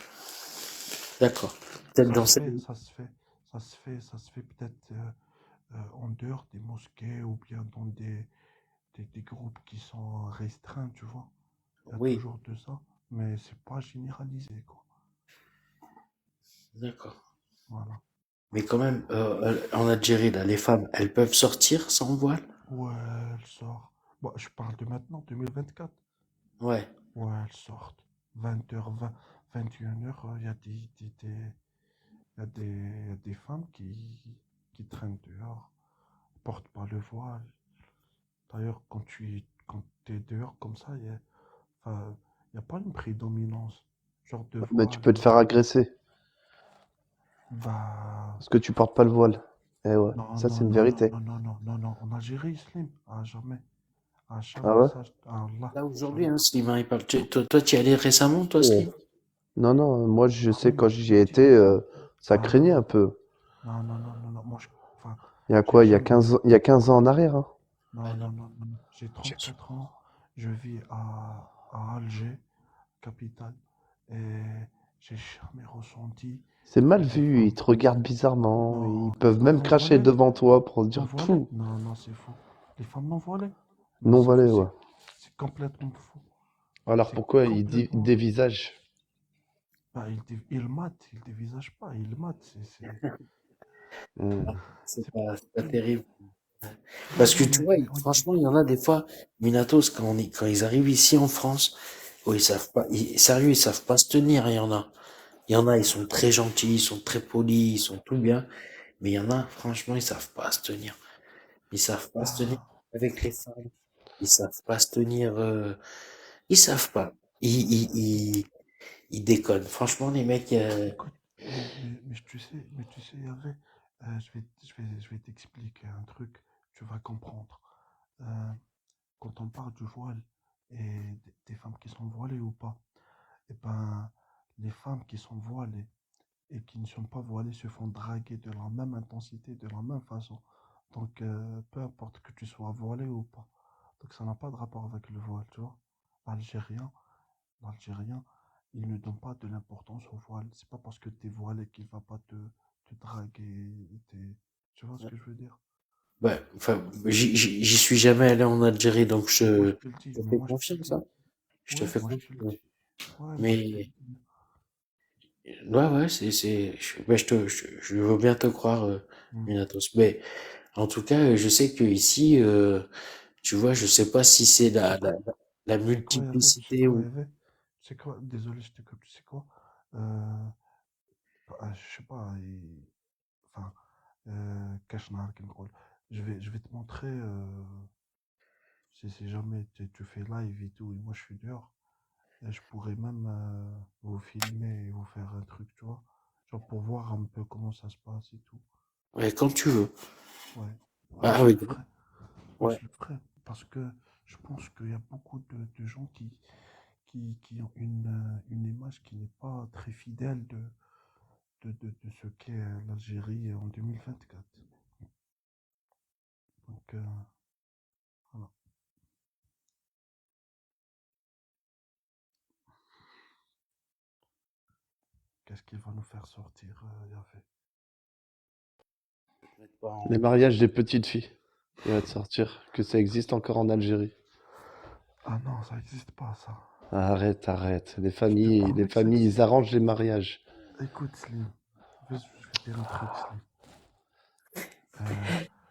[SPEAKER 2] d'accord. Peut-être
[SPEAKER 5] Ça
[SPEAKER 2] dans
[SPEAKER 5] se
[SPEAKER 2] cette,
[SPEAKER 5] fait, ça se fait, ça se fait peut-être en dehors des mosquées ou bien dans des groupes qui sont restreints, tu vois. Il y a
[SPEAKER 2] oui,
[SPEAKER 5] toujours de ça, mais c'est pas généralisé, quoi.
[SPEAKER 2] d'accord.
[SPEAKER 5] Voilà.
[SPEAKER 2] Mais quand même, en Algérie, là, les femmes, elles peuvent sortir sans voile?
[SPEAKER 5] Ouais, elles sortent. Bon, je parle de maintenant, 2024.
[SPEAKER 2] Ouais.
[SPEAKER 5] Ouais, elles sortent. 20h, 21h, il y a il y a des femmes qui traînent dehors, portent pas le voile. D'ailleurs, quand tu es dehors comme ça, enfin, y a pas une prédominance, genre de
[SPEAKER 4] Mais tu
[SPEAKER 5] voile
[SPEAKER 4] peux te
[SPEAKER 5] ou
[SPEAKER 4] faire
[SPEAKER 5] de...
[SPEAKER 4] agresser
[SPEAKER 5] Bah,
[SPEAKER 4] parce que tu portes pas le voile. Eh ouais,
[SPEAKER 5] non,
[SPEAKER 4] ça
[SPEAKER 5] non,
[SPEAKER 4] c'est une
[SPEAKER 5] non, non,
[SPEAKER 4] vérité.
[SPEAKER 5] non, non, non, non, non, en Algérie, Slim, à jamais, à
[SPEAKER 4] Ah
[SPEAKER 5] jamais,
[SPEAKER 4] ouais?
[SPEAKER 5] ça, à Allah,
[SPEAKER 2] Là, aujourd'hui,
[SPEAKER 5] jamais.
[SPEAKER 2] hein, Slim, hein, il parle. Toi, tu y allais récemment, toi,
[SPEAKER 4] Ouais.
[SPEAKER 2] Slim?
[SPEAKER 4] Non, non, moi je sais
[SPEAKER 5] Slim,
[SPEAKER 4] quand
[SPEAKER 5] je
[SPEAKER 4] j'y
[SPEAKER 5] te
[SPEAKER 4] ai
[SPEAKER 5] dis,
[SPEAKER 4] été, ça
[SPEAKER 5] ah
[SPEAKER 4] craignait un
[SPEAKER 5] non,
[SPEAKER 4] peu.
[SPEAKER 5] non, non, non, non, non, moi, enfin,
[SPEAKER 4] Il y a
[SPEAKER 5] j'ai
[SPEAKER 4] quoi? Il y a
[SPEAKER 5] jamais,
[SPEAKER 4] 15 ans, il y a 15 ans en arrière, hein?
[SPEAKER 5] non,
[SPEAKER 2] Ah non.
[SPEAKER 5] non, non, non, non. J'ai 4 ans, je vis à Alger, capitale, et j'ai jamais ressenti
[SPEAKER 4] C'est mal
[SPEAKER 5] des
[SPEAKER 4] vu, ils
[SPEAKER 5] femmes.
[SPEAKER 4] te regardent bizarrement, ils
[SPEAKER 5] Non, les
[SPEAKER 4] peuvent
[SPEAKER 5] femmes
[SPEAKER 4] même
[SPEAKER 5] non
[SPEAKER 4] cracher
[SPEAKER 5] voilées,
[SPEAKER 4] devant toi pour dire
[SPEAKER 5] non voilées,
[SPEAKER 4] Pouh,
[SPEAKER 5] non, non, c'est faux. Les femmes non voilées, non,
[SPEAKER 4] non voilé, ouais.
[SPEAKER 5] c'est complètement faux.
[SPEAKER 4] Alors
[SPEAKER 5] C'est
[SPEAKER 4] pourquoi ils
[SPEAKER 5] complètement faux.
[SPEAKER 4] dévisagent?
[SPEAKER 5] Bah, ils matent, ils dévisagent pas, ils matent,
[SPEAKER 4] Hmm.
[SPEAKER 2] C'est pas terrible.
[SPEAKER 5] Ouais,
[SPEAKER 2] Parce que
[SPEAKER 5] ouais,
[SPEAKER 2] tu vois,
[SPEAKER 5] oui,
[SPEAKER 2] franchement, il y en a des fois, Minatos, quand ils arrivent ici en France, oh, ils savent pas, sérieux, ils savent pas se tenir, il y en a. Il y en a, ils sont très gentils, ils sont très polis, ils sont tout bien. Mais il y en a, franchement, ils savent pas se tenir. Ils savent pas se tenir
[SPEAKER 5] bah,
[SPEAKER 2] avec les femmes. Ils savent pas se tenir, ils savent pas. Ils déconnent. Franchement, les mecs,
[SPEAKER 5] écoute, mais tu sais, Hervé, je vais t'expliquer un truc, tu vas comprendre. Euh, Quand on parle du voile et des femmes qui sont voilées ou pas, eh ben, les femmes qui sont voilées et qui ne sont pas voilées se font draguer de la même intensité, de la même façon. Donc, peu importe que tu sois voilé ou pas. Donc, ça n'a pas de rapport avec le voile, tu vois. L'Algérien, l'Algérien, il ne donne pas de l'importance au voile. C'est pas parce que tu es voilé qu'il va pas te draguer. Tu vois ce que je veux dire?
[SPEAKER 2] ouais, enfin, j'y suis jamais allé en Algérie, donc
[SPEAKER 5] Moi, je
[SPEAKER 2] je
[SPEAKER 5] te le dis,
[SPEAKER 2] te
[SPEAKER 5] mais
[SPEAKER 2] fais
[SPEAKER 5] moi, je te le
[SPEAKER 2] confiance,
[SPEAKER 5] dis.
[SPEAKER 2] hein. Je te
[SPEAKER 5] Ouais,
[SPEAKER 2] fais
[SPEAKER 5] moi, je te le
[SPEAKER 2] confiance.
[SPEAKER 5] dis. Ouais, moi, je te le
[SPEAKER 2] Mais,
[SPEAKER 5] dis.
[SPEAKER 2] ouais, ouais, ouais, je veux bien te croire,
[SPEAKER 5] Hmm.
[SPEAKER 2] Minatos. Mais, en tout cas, je sais que ici, tu vois, je sais pas si c'est
[SPEAKER 5] Tu sais quoi?
[SPEAKER 2] la
[SPEAKER 5] Tu sais quoi, Hervé? Tu sais
[SPEAKER 2] multiplicité
[SPEAKER 5] quoi,
[SPEAKER 2] ou,
[SPEAKER 5] Hervé? Tu sais quoi? Désolé, je te coupe. Tu sais quoi? Euh, je sais pas. Enfin, cache narguil, gros. Je vais te montrer. Si jamais tu fais live et tout, et moi je suis dehors, et je pourrais même vous filmer et vous faire un truc, tu vois. Genre pour voir un peu comment ça se passe et tout.
[SPEAKER 2] ouais, quand tu veux.
[SPEAKER 5] Ouais. Ouais,
[SPEAKER 2] Ah
[SPEAKER 5] je
[SPEAKER 2] oui,
[SPEAKER 5] le ferai. Ouais,
[SPEAKER 2] ouais.
[SPEAKER 5] je le ferai. Parce que je pense qu'il y a beaucoup de gens qui ont une image qui n'est pas très fidèle de ce qu'est l'Algérie en 2024. Donc, voilà. Qu'est-ce qu'il va nous faire sortir, Yafé?
[SPEAKER 2] Pas
[SPEAKER 4] Les
[SPEAKER 2] en-
[SPEAKER 4] mariages des petites filles. Il va te sortir que ça existe encore en Algérie.
[SPEAKER 5] Ah non, ça n'existe pas, ça.
[SPEAKER 4] Arrête, arrête.
[SPEAKER 5] Je te
[SPEAKER 4] Les
[SPEAKER 5] promets que ça
[SPEAKER 4] familles,
[SPEAKER 5] existe.
[SPEAKER 4] ils arrangent les mariages.
[SPEAKER 5] Écoute, Slim, je vais te dire un truc, Slim. Euh,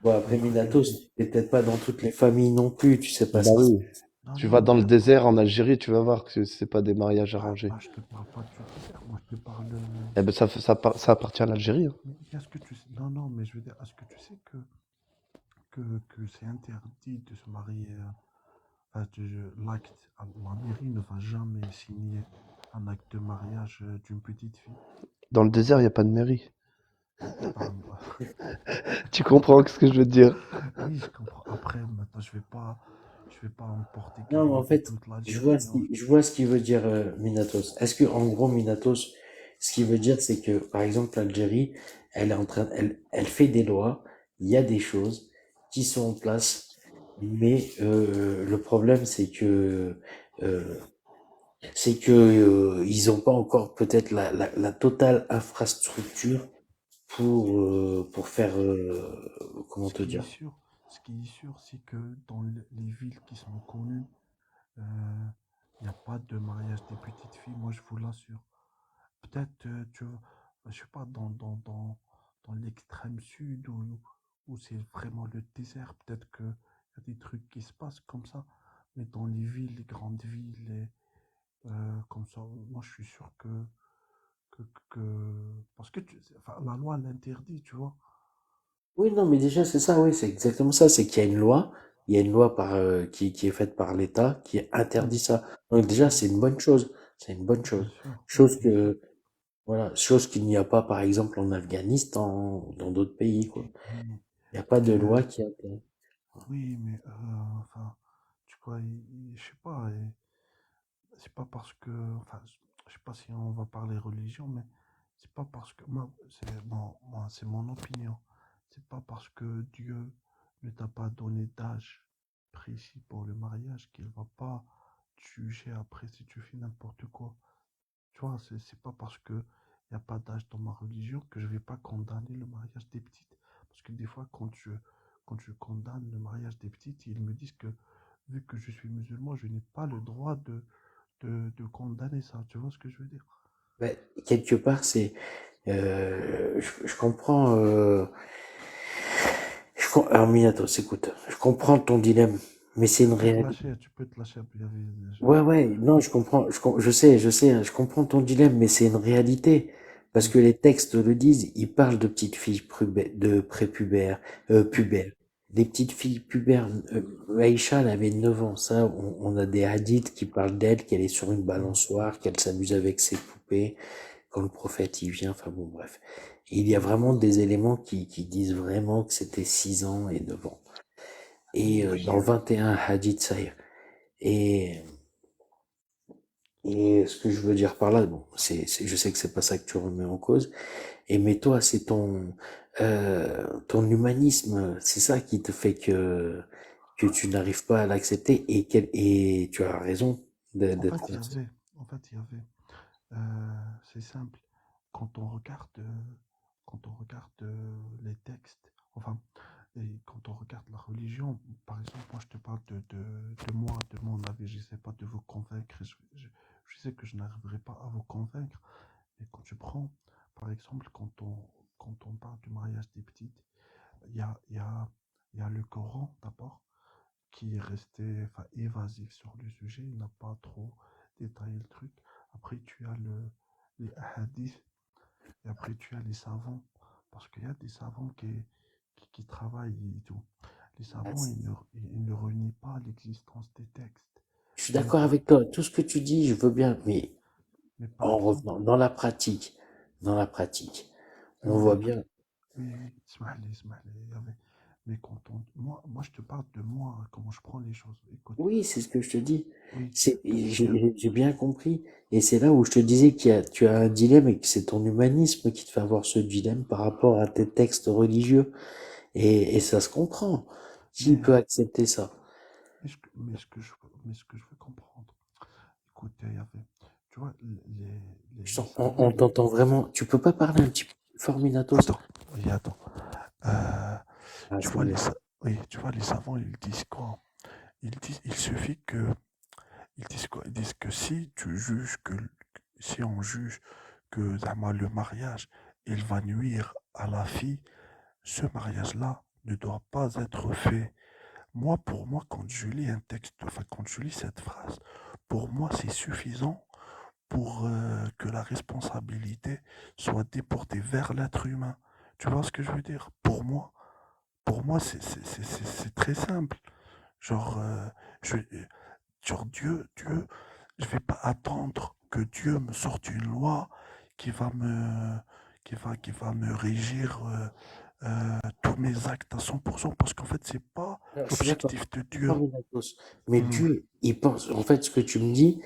[SPEAKER 2] Bon, après Minatos, t'es peut-être pas dans toutes les familles non plus, tu sais pas
[SPEAKER 4] Bah
[SPEAKER 2] ce qui se
[SPEAKER 4] oui.
[SPEAKER 2] passe.
[SPEAKER 5] non,
[SPEAKER 4] Tu
[SPEAKER 5] non,
[SPEAKER 4] vas dans le
[SPEAKER 5] mais
[SPEAKER 4] désert en Algérie, tu vas voir que c'est pas des mariages arrangés.
[SPEAKER 5] je te parle pas du désert. Moi, je te parle.
[SPEAKER 4] Eh ben ça appartient à l'Algérie, hein.
[SPEAKER 5] Mais est-ce que tu sais. Non, non, mais je veux dire, est-ce que tu sais que c'est interdit de se marier. L'acte, la mairie ne va jamais signer un acte de mariage d'une petite fille.
[SPEAKER 4] Dans le désert, il n'y a pas de mairie.
[SPEAKER 5] Bah,
[SPEAKER 4] Tu comprends ce que je veux te dire?
[SPEAKER 5] oui, je comprends. Après, maintenant, je vais pas emporter
[SPEAKER 2] Non, mais en
[SPEAKER 5] carrément
[SPEAKER 2] fait,
[SPEAKER 5] toute l'Algérie, hein.
[SPEAKER 2] je vois ce qu'il veut dire Minatos. Est-ce que, en gros, Minatos, ce qu'il veut dire, c'est que, par exemple, l'Algérie, elle est en train, elle fait des lois, il y a des choses qui sont en place, mais le problème, euh, c'est que ils n'ont pas encore peut-être la totale infrastructure pour faire, comment
[SPEAKER 5] Ce
[SPEAKER 2] te
[SPEAKER 5] qui est
[SPEAKER 2] dire?
[SPEAKER 5] sûr, ce qui est sûr, c'est que dans les villes qui sont connues, il n'y a pas de mariage des petites filles, moi je vous l'assure. Peut-être, tu vois, je sais pas, dans l'extrême sud où c'est vraiment le désert, peut-être qu'il y a des trucs qui se passent comme ça. Mais dans les villes, les grandes villes, comme ça, moi je suis sûr parce que enfin, la loi l'interdit, tu vois.
[SPEAKER 2] Oui, non, mais déjà, c'est ça, oui, c'est exactement ça. C'est qu'il y a une loi, il y a une loi qui est faite par l'État qui interdit
[SPEAKER 5] Mm,
[SPEAKER 2] ça. Donc déjà,
[SPEAKER 5] mm,
[SPEAKER 2] c'est une bonne chose. C'est une bonne
[SPEAKER 5] bien
[SPEAKER 2] chose.
[SPEAKER 5] sûr, oui,
[SPEAKER 2] Chose
[SPEAKER 5] bien sûr.
[SPEAKER 2] que, voilà, chose qu'il n'y a pas, par exemple, en Afghanistan, dans d'autres pays, quoi.
[SPEAKER 5] Oui,
[SPEAKER 2] Il n'y a pas de
[SPEAKER 5] mais,
[SPEAKER 2] loi qui interdit.
[SPEAKER 5] oui, mais enfin, tu vois, je sais pas, c'est pas parce que, enfin, je sais pas si on va parler religion, mais c'est pas parce que, moi, c'est mon opinion. C'est pas parce que Dieu ne t'a pas donné d'âge précis pour le mariage qu'il va pas te juger après si tu fais n'importe quoi. Tu vois, c'est pas parce que il n'y a pas d'âge dans ma religion que je vais pas condamner le mariage des petites. Parce que des fois, quand je condamne le mariage des petites, ils me disent que vu que je suis musulman, je n'ai pas le droit de condamner ça. Tu vois ce que je veux dire?
[SPEAKER 2] Ouais, quelque part, je comprends, alors, Minatos, écoute, je comprends ton dilemme, mais c'est une réalité.
[SPEAKER 5] Tu peux te lâcher.
[SPEAKER 2] Ouais, ouais, non, je comprends, je sais, hein, je comprends ton dilemme, mais c'est une réalité. Parce
[SPEAKER 5] Mm,
[SPEAKER 2] que les textes le disent, ils parlent de petites filles de prépubères,
[SPEAKER 5] mm,
[SPEAKER 2] pubères. Des petites filles pubères, Aïcha, elle avait 9 ans, ça, on a des hadiths qui parlent d'elle, qu'elle est sur une
[SPEAKER 5] mm,
[SPEAKER 2] balançoire, qu'elle s'amuse avec ses poupées, quand le prophète y vient, enfin bon, bref. Il y a
[SPEAKER 5] mm.
[SPEAKER 2] vraiment des éléments qui disent vraiment que c'était 6 ans et 9 ans. Et
[SPEAKER 5] Oui,
[SPEAKER 2] dans le 21 hadith, ça y est. Et Et ce que je veux dire par là, bon, je sais que c'est pas ça que tu remets en cause, mais toi, c'est ton humanisme, c'est ça qui te fait que tu n'arrives pas à l'accepter et tu as raison
[SPEAKER 5] en
[SPEAKER 2] d'être
[SPEAKER 5] fait,
[SPEAKER 2] comme ça.
[SPEAKER 5] il y avait, c'est simple. Quand on regarde, quand on regarde les textes, enfin, et quand on regarde la religion, par exemple, moi je te parle de moi, de mon avis, je sais pas de vous convaincre, je sais que je n'arriverai pas à vous convaincre, mais quand tu prends, par exemple, quand on parle du mariage des petites, il y a, il y a, il y a le Coran d'abord, qui est resté enfin, évasif sur le sujet, il n'a pas trop détaillé le truc. Après, tu as les hadiths, et après, tu as les savants, parce qu'il y a des savants qui travaillent et tout. Les savants, ils ne renient pas l'existence des textes.
[SPEAKER 2] Je suis
[SPEAKER 5] Mais,
[SPEAKER 2] d'accord avec toi, tout ce que tu dis, je veux bien, mais
[SPEAKER 5] mais par
[SPEAKER 2] en
[SPEAKER 5] exemple,
[SPEAKER 2] revenant dans la pratique, on
[SPEAKER 5] oui,
[SPEAKER 2] voit
[SPEAKER 5] mais
[SPEAKER 2] bien.
[SPEAKER 5] oui, Ismaël, il y avait. Mais moi, je te parle de moi, comment je prends les choses. Écoute,
[SPEAKER 2] Oui, c'est ce que je te dis.
[SPEAKER 5] oui,
[SPEAKER 2] J'ai bien compris. Et c'est là où je te disais tu as un dilemme et que c'est ton humanisme qui te fait avoir ce dilemme par rapport à tes textes religieux. Et ça se comprend. Qui
[SPEAKER 5] mais,
[SPEAKER 2] peut accepter ça?
[SPEAKER 5] mais ce que je veux comprendre, écoute, il y avait, tu vois, les
[SPEAKER 2] On
[SPEAKER 5] savants,
[SPEAKER 2] t'entend vraiment. Tu peux pas parler un petit peu plus fort, Minatos?
[SPEAKER 5] attends, oui, attends. Euh,
[SPEAKER 2] Ah,
[SPEAKER 5] tu
[SPEAKER 2] c'est
[SPEAKER 5] vois,
[SPEAKER 2] mieux.
[SPEAKER 5] oui, tu vois, les savants, ils disent quoi? Il suffit que, ils disent quoi? Ils disent que si on juge que zama, le mariage, il va nuire à la fille, ce mariage-là ne doit pas être fait. Moi, pour moi, quand je lis un texte, enfin, quand je lis cette phrase, pour moi, c'est suffisant pour que la responsabilité soit déportée vers l'être humain. Tu vois ce que je veux dire? Pour moi, c'est très simple. Genre, je, genre Dieu, je vais pas attendre que Dieu me sorte une loi qui va me, qui va me régir tous mes actes à 100% parce qu'en fait, c'est pas
[SPEAKER 2] Alors, je suis d'accord.
[SPEAKER 5] l'objectif de
[SPEAKER 2] D'accord,
[SPEAKER 5] Dieu.
[SPEAKER 2] Minatos. Mais
[SPEAKER 5] Hmm.
[SPEAKER 2] Dieu, il pense. En fait, ce que tu me dis,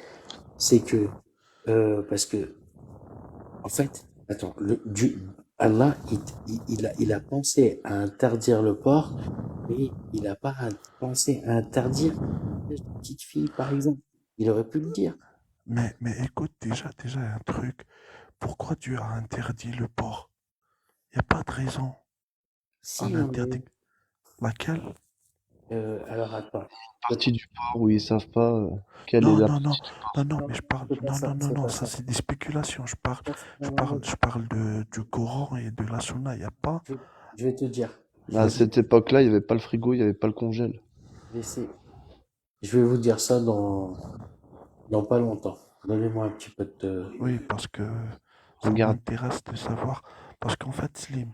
[SPEAKER 2] c'est que parce que en fait, attends, Allah, il a pensé à interdire le porc, mais il n'a pas pensé à interdire les petites filles, par exemple. Il aurait pu le dire.
[SPEAKER 5] Mais écoute, déjà, il y a un truc. Pourquoi Dieu a interdit le porc? Il n'y a pas de raison
[SPEAKER 2] Si,
[SPEAKER 5] à
[SPEAKER 2] il y en a
[SPEAKER 5] l'interdit.
[SPEAKER 2] une.
[SPEAKER 5] Laquelle?
[SPEAKER 2] Alors attends.
[SPEAKER 4] Partie du port où ils savent pas quelle est
[SPEAKER 5] Non,
[SPEAKER 4] la
[SPEAKER 5] non, non,
[SPEAKER 4] partie.
[SPEAKER 5] non, non,
[SPEAKER 2] Non,
[SPEAKER 5] mais je parle.
[SPEAKER 2] c'est pas
[SPEAKER 5] Non, non,
[SPEAKER 2] ça,
[SPEAKER 5] non,
[SPEAKER 2] c'est
[SPEAKER 5] non,
[SPEAKER 2] pas
[SPEAKER 5] ça
[SPEAKER 2] ça.
[SPEAKER 5] c'est des spéculations.
[SPEAKER 2] Ça, c'est pas la même.
[SPEAKER 5] Je parle du Coran et de la Sunna. Il n'y a pas.
[SPEAKER 2] Je, je vais te dire. Je
[SPEAKER 4] À
[SPEAKER 2] vais vous
[SPEAKER 4] cette époque-là, il y avait pas le frigo, il y avait pas le congèle.
[SPEAKER 2] laisser. Je vais vous dire ça dans pas longtemps. Donnez-moi un petit peu de.
[SPEAKER 5] Oui, parce que ça
[SPEAKER 4] Regarde,
[SPEAKER 5] m'intéresse de savoir. Parce qu'en fait, Slim,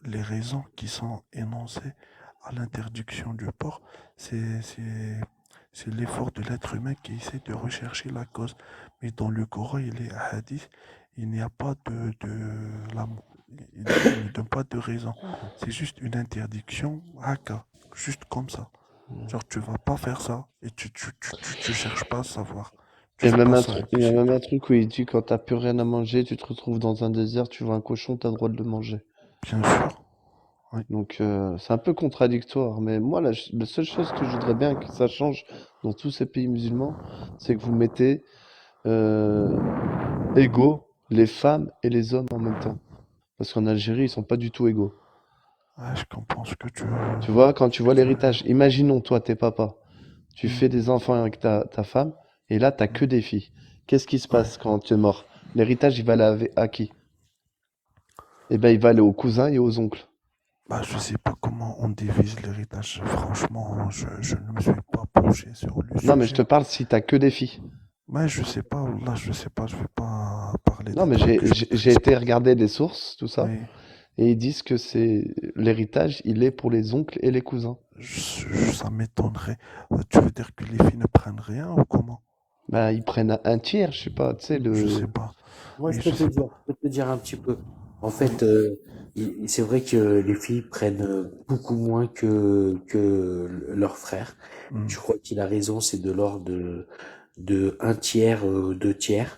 [SPEAKER 5] les raisons qui sont énoncées à l'interdiction du porc, c'est, c'est, c'est l'effort de l'être humain qui essaie de rechercher la cause. Mais dans le Coran et les hadiths, il n'y a pas il ne donne pas de raison. C'est juste une interdiction, haka, juste comme ça. Genre, tu vas pas faire ça et tu cherches pas à savoir. Tu
[SPEAKER 4] il y a
[SPEAKER 5] fais
[SPEAKER 4] même
[SPEAKER 5] pas
[SPEAKER 4] un
[SPEAKER 5] ça et
[SPEAKER 4] truc, il
[SPEAKER 5] puis
[SPEAKER 4] y a
[SPEAKER 5] c'est
[SPEAKER 4] même
[SPEAKER 5] tout.
[SPEAKER 4] un truc où il dit quand t'as plus rien à manger, tu te retrouves dans un désert, tu vois un cochon, t'as le droit de le manger.
[SPEAKER 5] Bien sûr, oui.
[SPEAKER 4] Donc c'est un peu contradictoire, mais moi la seule chose que je voudrais bien que ça change dans tous ces pays musulmans, c'est que vous mettez euh, égaux les femmes et les hommes en même temps. Parce qu'en Algérie, ils sont pas du tout égaux.
[SPEAKER 5] Ouais, je comprends
[SPEAKER 4] Tu vois, quand
[SPEAKER 5] ce
[SPEAKER 4] tu
[SPEAKER 5] que
[SPEAKER 4] vois
[SPEAKER 5] tu veux
[SPEAKER 4] l'héritage,
[SPEAKER 5] dire.
[SPEAKER 4] imaginons toi, t'es papa, tu
[SPEAKER 5] Hmm,
[SPEAKER 4] fais des enfants avec ta femme, et là, t'as
[SPEAKER 5] hmm.
[SPEAKER 4] que des filles. Qu'est-ce qui se
[SPEAKER 5] Ouais.
[SPEAKER 4] passe quand tu es mort? L'héritage, il va aller à qui? Eh ben, il va aller aux cousins et aux oncles.
[SPEAKER 5] Bah, je sais pas comment on divise l'héritage. Franchement, je ne me suis pas penché sur le
[SPEAKER 4] Non, mais je te
[SPEAKER 5] sujet.
[SPEAKER 4] parle si t'as que des filles.
[SPEAKER 5] Mais je sais pas, là, je sais pas, je vais pas parler
[SPEAKER 4] Non,
[SPEAKER 5] des
[SPEAKER 4] mais
[SPEAKER 5] trucs que je
[SPEAKER 4] j'ai
[SPEAKER 5] maîtrise
[SPEAKER 4] été
[SPEAKER 5] pas.
[SPEAKER 4] regarder des sources, tout ça,
[SPEAKER 5] Oui,
[SPEAKER 4] et ils disent que c'est l'héritage, il est pour les oncles et les cousins.
[SPEAKER 5] ça m'étonnerait. Tu veux dire que les filles ne prennent rien ou comment?
[SPEAKER 4] Ben, ils prennent un tiers, je sais pas, tu sais,
[SPEAKER 5] Je
[SPEAKER 4] le...
[SPEAKER 5] sais pas.
[SPEAKER 2] Moi,
[SPEAKER 5] Oui, je sais pas.
[SPEAKER 2] je peux te dire un petit peu. En
[SPEAKER 5] Oui.
[SPEAKER 2] fait, c'est vrai que les filles prennent beaucoup moins que leurs frères.
[SPEAKER 5] Hmm.
[SPEAKER 2] Je crois qu'il a raison, c'est de l'ordre de un tiers, deux tiers.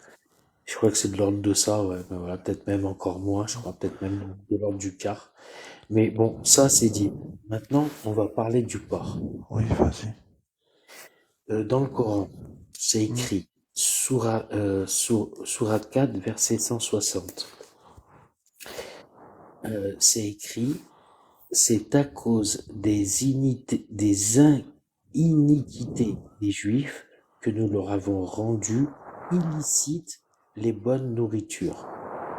[SPEAKER 2] Je crois que c'est de l'ordre de ça, ouais. Ben voilà, peut-être même encore moins, je crois peut-être même de l'ordre du quart. Mais bon, ça c'est dit. Maintenant, on va parler du porc.
[SPEAKER 5] Oui, vas-y.
[SPEAKER 2] Dans le Coran, c'est
[SPEAKER 5] Hmm.
[SPEAKER 2] écrit, Sourate 4, verset 160. C'est écrit, c'est à cause iniquités des Juifs que nous leur avons rendu illicites les bonnes nourritures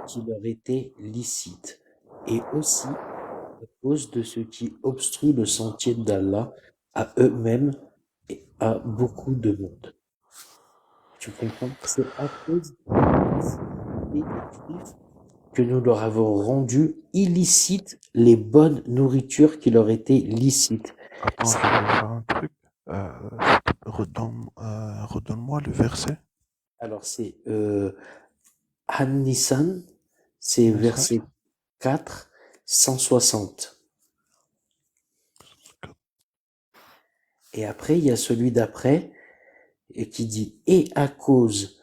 [SPEAKER 2] qui leur étaient licites, et aussi à cause de ce qui obstrue le sentier d'Allah à eux-mêmes et à beaucoup de monde. Tu comprends? C'est à cause de l'illicéité des Juifs que nous leur avons rendu illicites les bonnes nourritures qui leur étaient licites.
[SPEAKER 5] Attends, je
[SPEAKER 2] C'est-
[SPEAKER 5] vais faire un truc. Redonne-moi le verset.
[SPEAKER 2] Alors c'est An-Nisan, c'est
[SPEAKER 5] Nissan.
[SPEAKER 2] verset 4, 160. Et après, il y a celui d'après et qui dit et à cause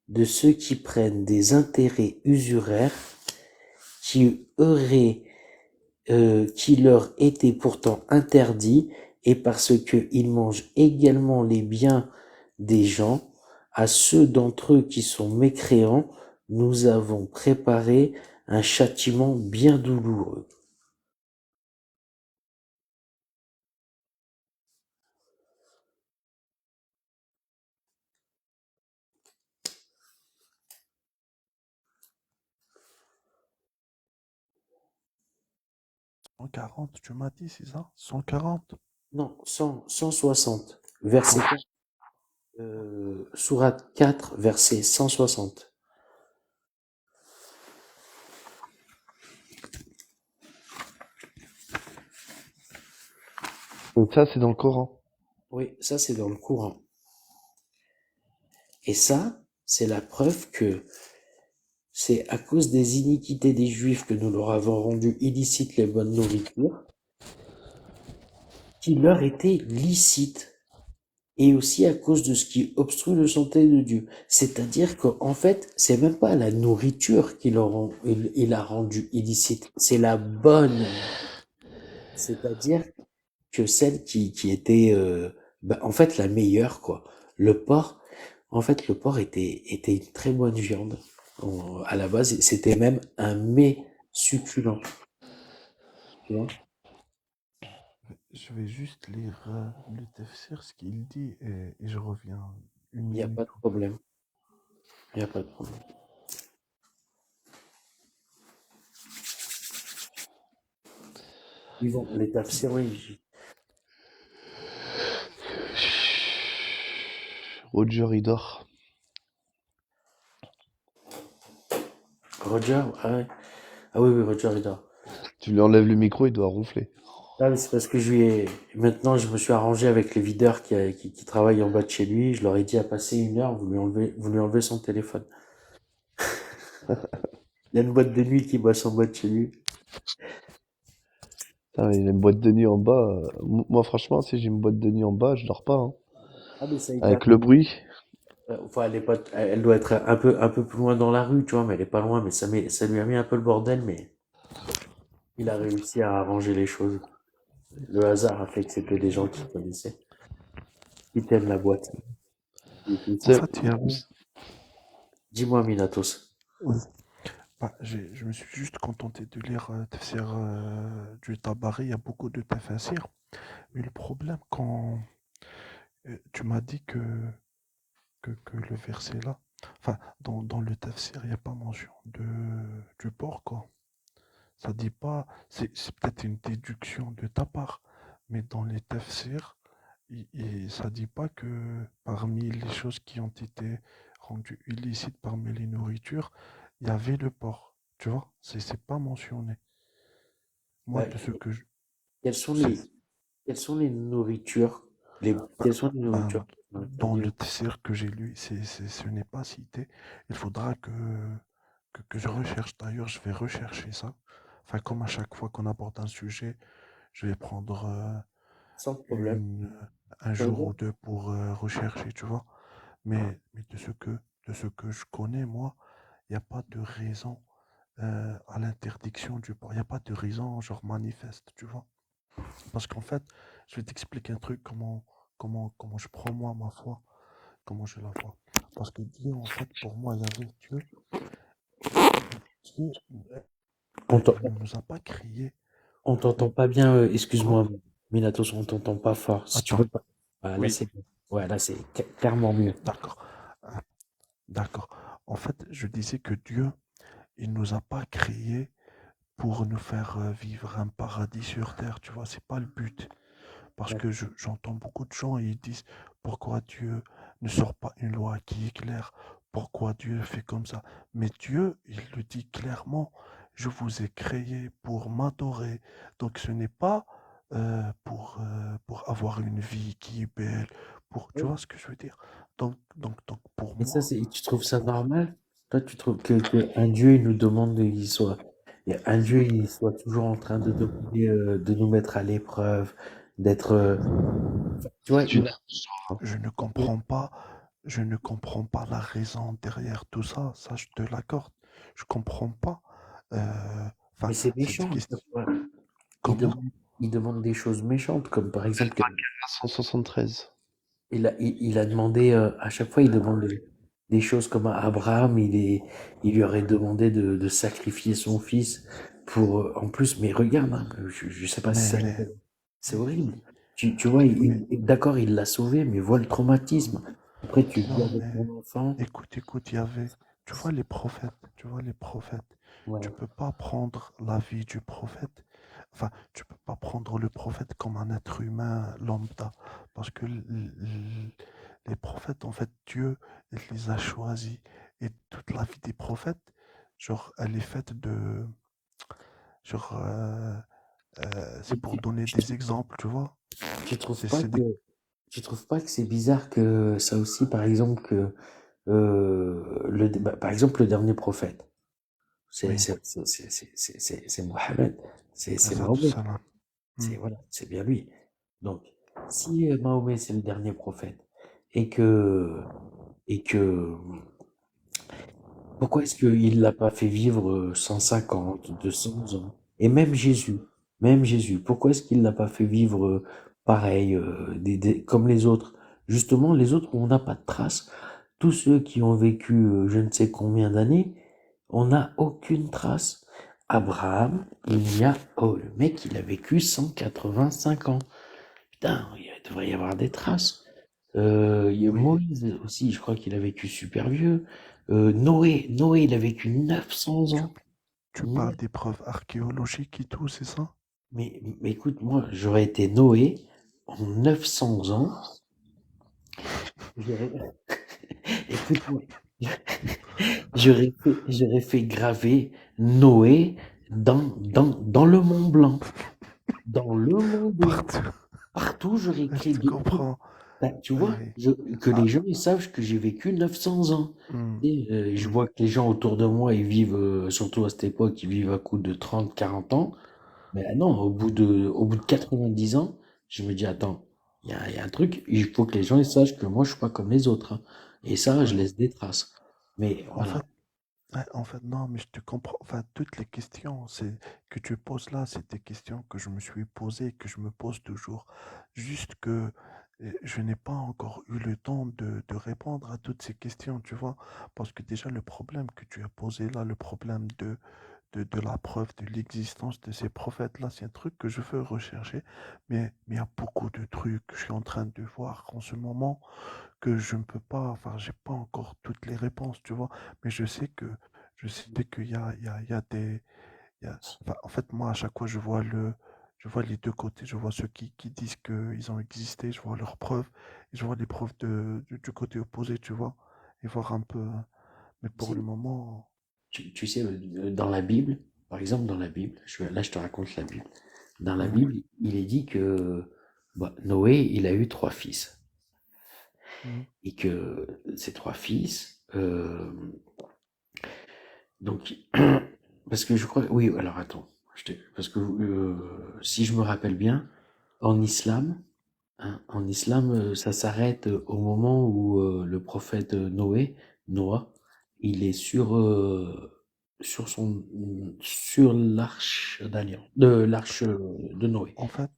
[SPEAKER 2] de ceux qui prennent des intérêts usuraires qui leur étaient pourtant interdits et parce que ils mangent également les biens des gens, à ceux d'entre eux qui sont mécréants, nous avons préparé un châtiment bien douloureux.
[SPEAKER 5] « 140, tu m'as dit, c'est ça? 140?
[SPEAKER 2] Non, 160. Verset 4, sourate 4, verset 160.
[SPEAKER 4] Donc ça, c'est dans le Coran.
[SPEAKER 2] Oui, ça c'est dans le Coran. Et ça, c'est la preuve que c'est à cause des iniquités des Juifs que nous leur avons rendu illicites les bonnes nourritures, qui leur étaient licites, et aussi à cause de ce qui obstrue le santé de Dieu. C'est-à-dire qu'en fait, c'est même pas la nourriture il a rendu illicite, c'est la bonne. C'est-à-dire que celle qui était, en fait, la meilleure, quoi. Le porc, en fait, le porc était une très bonne viande. À la base, c'était même un mets succulent, tu vois.
[SPEAKER 5] Je vais juste lire le tafsir, ce qu'il dit, et je reviens une
[SPEAKER 2] Il n'y a pas
[SPEAKER 5] minute.
[SPEAKER 2] de problème. Il n'y a pas de problème. Ils vont, les tafsirs, oui.
[SPEAKER 4] Roger, il dort.
[SPEAKER 2] Roger, ah ouais. Ah oui, oui, Roger, il dort.
[SPEAKER 4] Tu lui enlèves le micro, il doit ronfler.
[SPEAKER 2] Ah, mais c'est parce que maintenant, je me suis arrangé avec les videurs qui travaillent en bas de chez lui. Je leur ai dit à passer 1 heure, vous lui enlevez son téléphone. Il y a une boîte de nuit qui bosse en bas de chez lui.
[SPEAKER 4] Putain, il a une boîte de nuit en bas. Moi, franchement, si j'ai une boîte de nuit en bas, je dors pas, hein.
[SPEAKER 2] Ah, mais ça a été
[SPEAKER 4] Avec le bruit.
[SPEAKER 2] enfin, elle est pas, elle doit être un peu plus loin dans la rue, tu vois, mais elle est pas loin, mais ça lui a mis un peu le bordel, mais il a réussi à arranger les choses. Le hasard a fait que c'était des gens qui connaissaient, qui tiennent la boîte.
[SPEAKER 5] En fait, il y a...
[SPEAKER 2] Dis-moi, Minatos.
[SPEAKER 5] Oui. Bah, je me suis juste contenté de lire tafsir du Tabari, il y a beaucoup de tafsirs. Mais le problème, quand tu m'as dit que le verset là, enfin, dans le tafsir, il n'y a pas mention du porc, quoi. Ça dit pas, c'est peut-être une déduction de ta part, mais dans les tafsirs, ça dit pas que parmi les choses qui ont été rendues illicites parmi les nourritures, il y avait le porc. Tu vois, c'est pas mentionné. Moi,
[SPEAKER 2] Bah,
[SPEAKER 5] de ce que je...
[SPEAKER 2] quelles sont
[SPEAKER 5] c'est-
[SPEAKER 2] quelles sont les nourritures,
[SPEAKER 5] bah,
[SPEAKER 2] quelles sont les
[SPEAKER 5] ben,
[SPEAKER 2] nourritures dans le
[SPEAKER 5] dans le
[SPEAKER 2] Tadir?
[SPEAKER 5] tafsir que j'ai lu, ce n'est pas cité. Il faudra que je recherche. D'ailleurs, je vais rechercher ça. Enfin, comme à chaque fois qu'on aborde un sujet, je vais prendre
[SPEAKER 2] Sans problème.
[SPEAKER 5] une, un
[SPEAKER 2] Ça veut
[SPEAKER 5] jour
[SPEAKER 2] dire
[SPEAKER 5] ou deux pour rechercher, tu vois. Mais de ce que je connais, moi, il n'y a pas de raison à l'interdiction du port. Il n'y a pas de raison, genre manifeste, tu vois. Parce qu'en fait, je vais t'expliquer un truc, comment je prends moi ma foi, comment je la vois. Parce que Dieu, en fait, pour moi, il y avait Dieu. Dieu,
[SPEAKER 2] on t'en-
[SPEAKER 5] il ne nous a pas créés
[SPEAKER 2] on t'entend
[SPEAKER 5] pour...
[SPEAKER 2] pas bien,
[SPEAKER 5] Quoi?
[SPEAKER 2] excuse-moi, Minatos, on t'entend pas fort. Si tu
[SPEAKER 5] Attends,
[SPEAKER 2] veux pas. Ah, là,
[SPEAKER 5] oui,
[SPEAKER 2] c'est bon. Ouais, là, c'est clairement mieux.
[SPEAKER 5] d'accord. Ah, d'accord. En fait, je disais que Dieu, il nous a pas créés pour nous faire vivre un paradis sur terre, tu vois, c'est pas le but. Parce que j'entends beaucoup de gens et ils disent pourquoi Dieu ne sort pas une loi qui est claire, pourquoi Dieu fait comme ça. Mais Dieu, il le dit clairement, je vous ai créé pour m'adorer. Donc ce n'est pas pour avoir une vie qui est belle, pour, tu
[SPEAKER 2] Ouais.
[SPEAKER 5] vois ce que je veux dire. Donc pour
[SPEAKER 2] Et ça,
[SPEAKER 5] moi,
[SPEAKER 2] tu trouves ça
[SPEAKER 5] pour,
[SPEAKER 2] normal? Toi, tu trouves que un Dieu, il nous demande qu'il soit, un Dieu, il soit toujours en train de demander, de nous mettre à l'épreuve, d'être, tu vois,
[SPEAKER 4] C'est une...
[SPEAKER 5] Je ne comprends pas, je ne comprends pas la raison derrière tout ça. Ça, je te l'accorde. Je comprends pas.
[SPEAKER 2] mais
[SPEAKER 5] Enfin,
[SPEAKER 2] c'est
[SPEAKER 5] cette
[SPEAKER 2] méchant à
[SPEAKER 5] question.
[SPEAKER 2] chaque fois. Il
[SPEAKER 5] Comment?
[SPEAKER 2] demande, il demande des choses méchantes, comme par exemple,
[SPEAKER 4] 173.
[SPEAKER 2] il a demandé, à chaque fois, il demande des choses comme à Abraham, il lui aurait demandé de sacrifier son fils pour, en plus, mais regarde, hein, je sais pas si
[SPEAKER 5] Mais,
[SPEAKER 2] ça,
[SPEAKER 5] mais,
[SPEAKER 2] c'est
[SPEAKER 5] mais,
[SPEAKER 2] horrible. Tu vois,
[SPEAKER 5] mais,
[SPEAKER 2] d'accord, il l'a sauvé, mais vois le traumatisme. Après, tu vis
[SPEAKER 5] non,
[SPEAKER 2] avec
[SPEAKER 5] mais,
[SPEAKER 2] ton enfant.
[SPEAKER 5] écoute, il y avait, tu vois les prophètes, tu
[SPEAKER 2] Ouais.
[SPEAKER 5] peux pas prendre la vie du prophète, enfin, tu peux pas prendre le prophète comme un être humain lambda, parce que les prophètes, en fait, Dieu, il les a choisis, et toute la vie des prophètes, genre, elle est faite de, genre,
[SPEAKER 2] Mais
[SPEAKER 5] c'est pour donner des exemples, tu vois,
[SPEAKER 2] tu trouves pas
[SPEAKER 5] c'est des,
[SPEAKER 2] tu trouves pas que c'est bizarre que ça aussi, par exemple, que par exemple, le dernier prophète,
[SPEAKER 5] oui,
[SPEAKER 2] c'est Mohammed, c'est
[SPEAKER 5] ça, tout
[SPEAKER 2] Mahomet,
[SPEAKER 5] ça là. Hmm.
[SPEAKER 2] c'est voilà, c'est bien lui. Donc, si Mahomet c'est le dernier prophète et que et que pourquoi est-ce qu'il l'a pas fait vivre 150, 200 ans? Et même Jésus, pourquoi est-ce qu'il l'a pas fait vivre pareil, comme les autres? Justement, les autres où on n'a pas de traces, tous ceux qui ont vécu je ne sais combien d'années, on n'a aucune trace. Abraham, oh, le mec, il a vécu 185 ans. Putain, il devrait y avoir des traces. Il y a
[SPEAKER 5] Oui,
[SPEAKER 2] Moïse aussi, je crois qu'il a vécu super vieux. Noé, il a vécu 900
[SPEAKER 5] tu,
[SPEAKER 2] ans.
[SPEAKER 5] tu
[SPEAKER 2] Neuf-
[SPEAKER 5] parles des preuves archéologiques et tout, c'est ça?
[SPEAKER 2] mais écoute, moi, j'aurais été Noé en 900 ans. J'aurais, écoute-moi, j'aurais fait graver Noé dans le Mont Blanc. Dans le Mont Blanc.
[SPEAKER 5] Partout.
[SPEAKER 2] Partout, j'aurais
[SPEAKER 5] Je
[SPEAKER 2] écrit
[SPEAKER 5] te comprends.
[SPEAKER 2] tu
[SPEAKER 5] Oui,
[SPEAKER 2] vois,
[SPEAKER 5] oui.
[SPEAKER 2] que les
[SPEAKER 5] Ah,
[SPEAKER 2] gens ils savent que j'ai vécu 900 ans.
[SPEAKER 5] hmm,
[SPEAKER 2] Et je
[SPEAKER 5] hmm.
[SPEAKER 2] vois que les gens autour de moi, ils vivent, surtout à cette époque, ils vivent à coup de 30, 40 ans. Mais non, au bout de 90 ans, je me dis, attends, il y a un truc, il faut que les gens ils sachent que moi, je suis pas comme les autres, hein. Et ça, je
[SPEAKER 5] Ouais.
[SPEAKER 2] laisse des traces. Mais
[SPEAKER 5] En
[SPEAKER 2] voilà.
[SPEAKER 5] fait, non, mais je te comprends. Enfin, toutes les questions que tu poses là, c'est des questions que je me suis posées, que je me pose toujours. Juste que je n'ai pas encore eu le temps de répondre à toutes ces questions, tu vois. Parce que déjà, le problème que tu as posé là, le problème de la preuve de l'existence de ces prophètes-là, c'est un truc que je veux rechercher. Mais il y a beaucoup de trucs que je suis en train de voir en ce moment que je ne peux pas, enfin, j'ai pas encore toutes les réponses, tu vois, mais je sais qu'il y a des, enfin, en fait, moi, à chaque fois, je vois les deux côtés, je vois ceux qui disent qu'ils ont existé, je vois leurs preuves, et je vois les preuves du côté opposé, tu vois, et voir un peu, mais pour le
[SPEAKER 2] Tu
[SPEAKER 5] moment,
[SPEAKER 2] tu sais, dans la Bible, par exemple, dans la Bible, là, je te raconte la Bible. Dans la
[SPEAKER 5] mhm,
[SPEAKER 2] Bible, il est dit que bah, Noé, il a eu trois fils.
[SPEAKER 5] mhm.
[SPEAKER 2] Et que ces trois fils, donc, parce que je crois, oui, alors attends, parce que si je me rappelle bien, en islam, en islam, ça s'arrête au moment où le prophète Noah, il est sur sur l'arche l'arche de Noé,
[SPEAKER 5] En fait,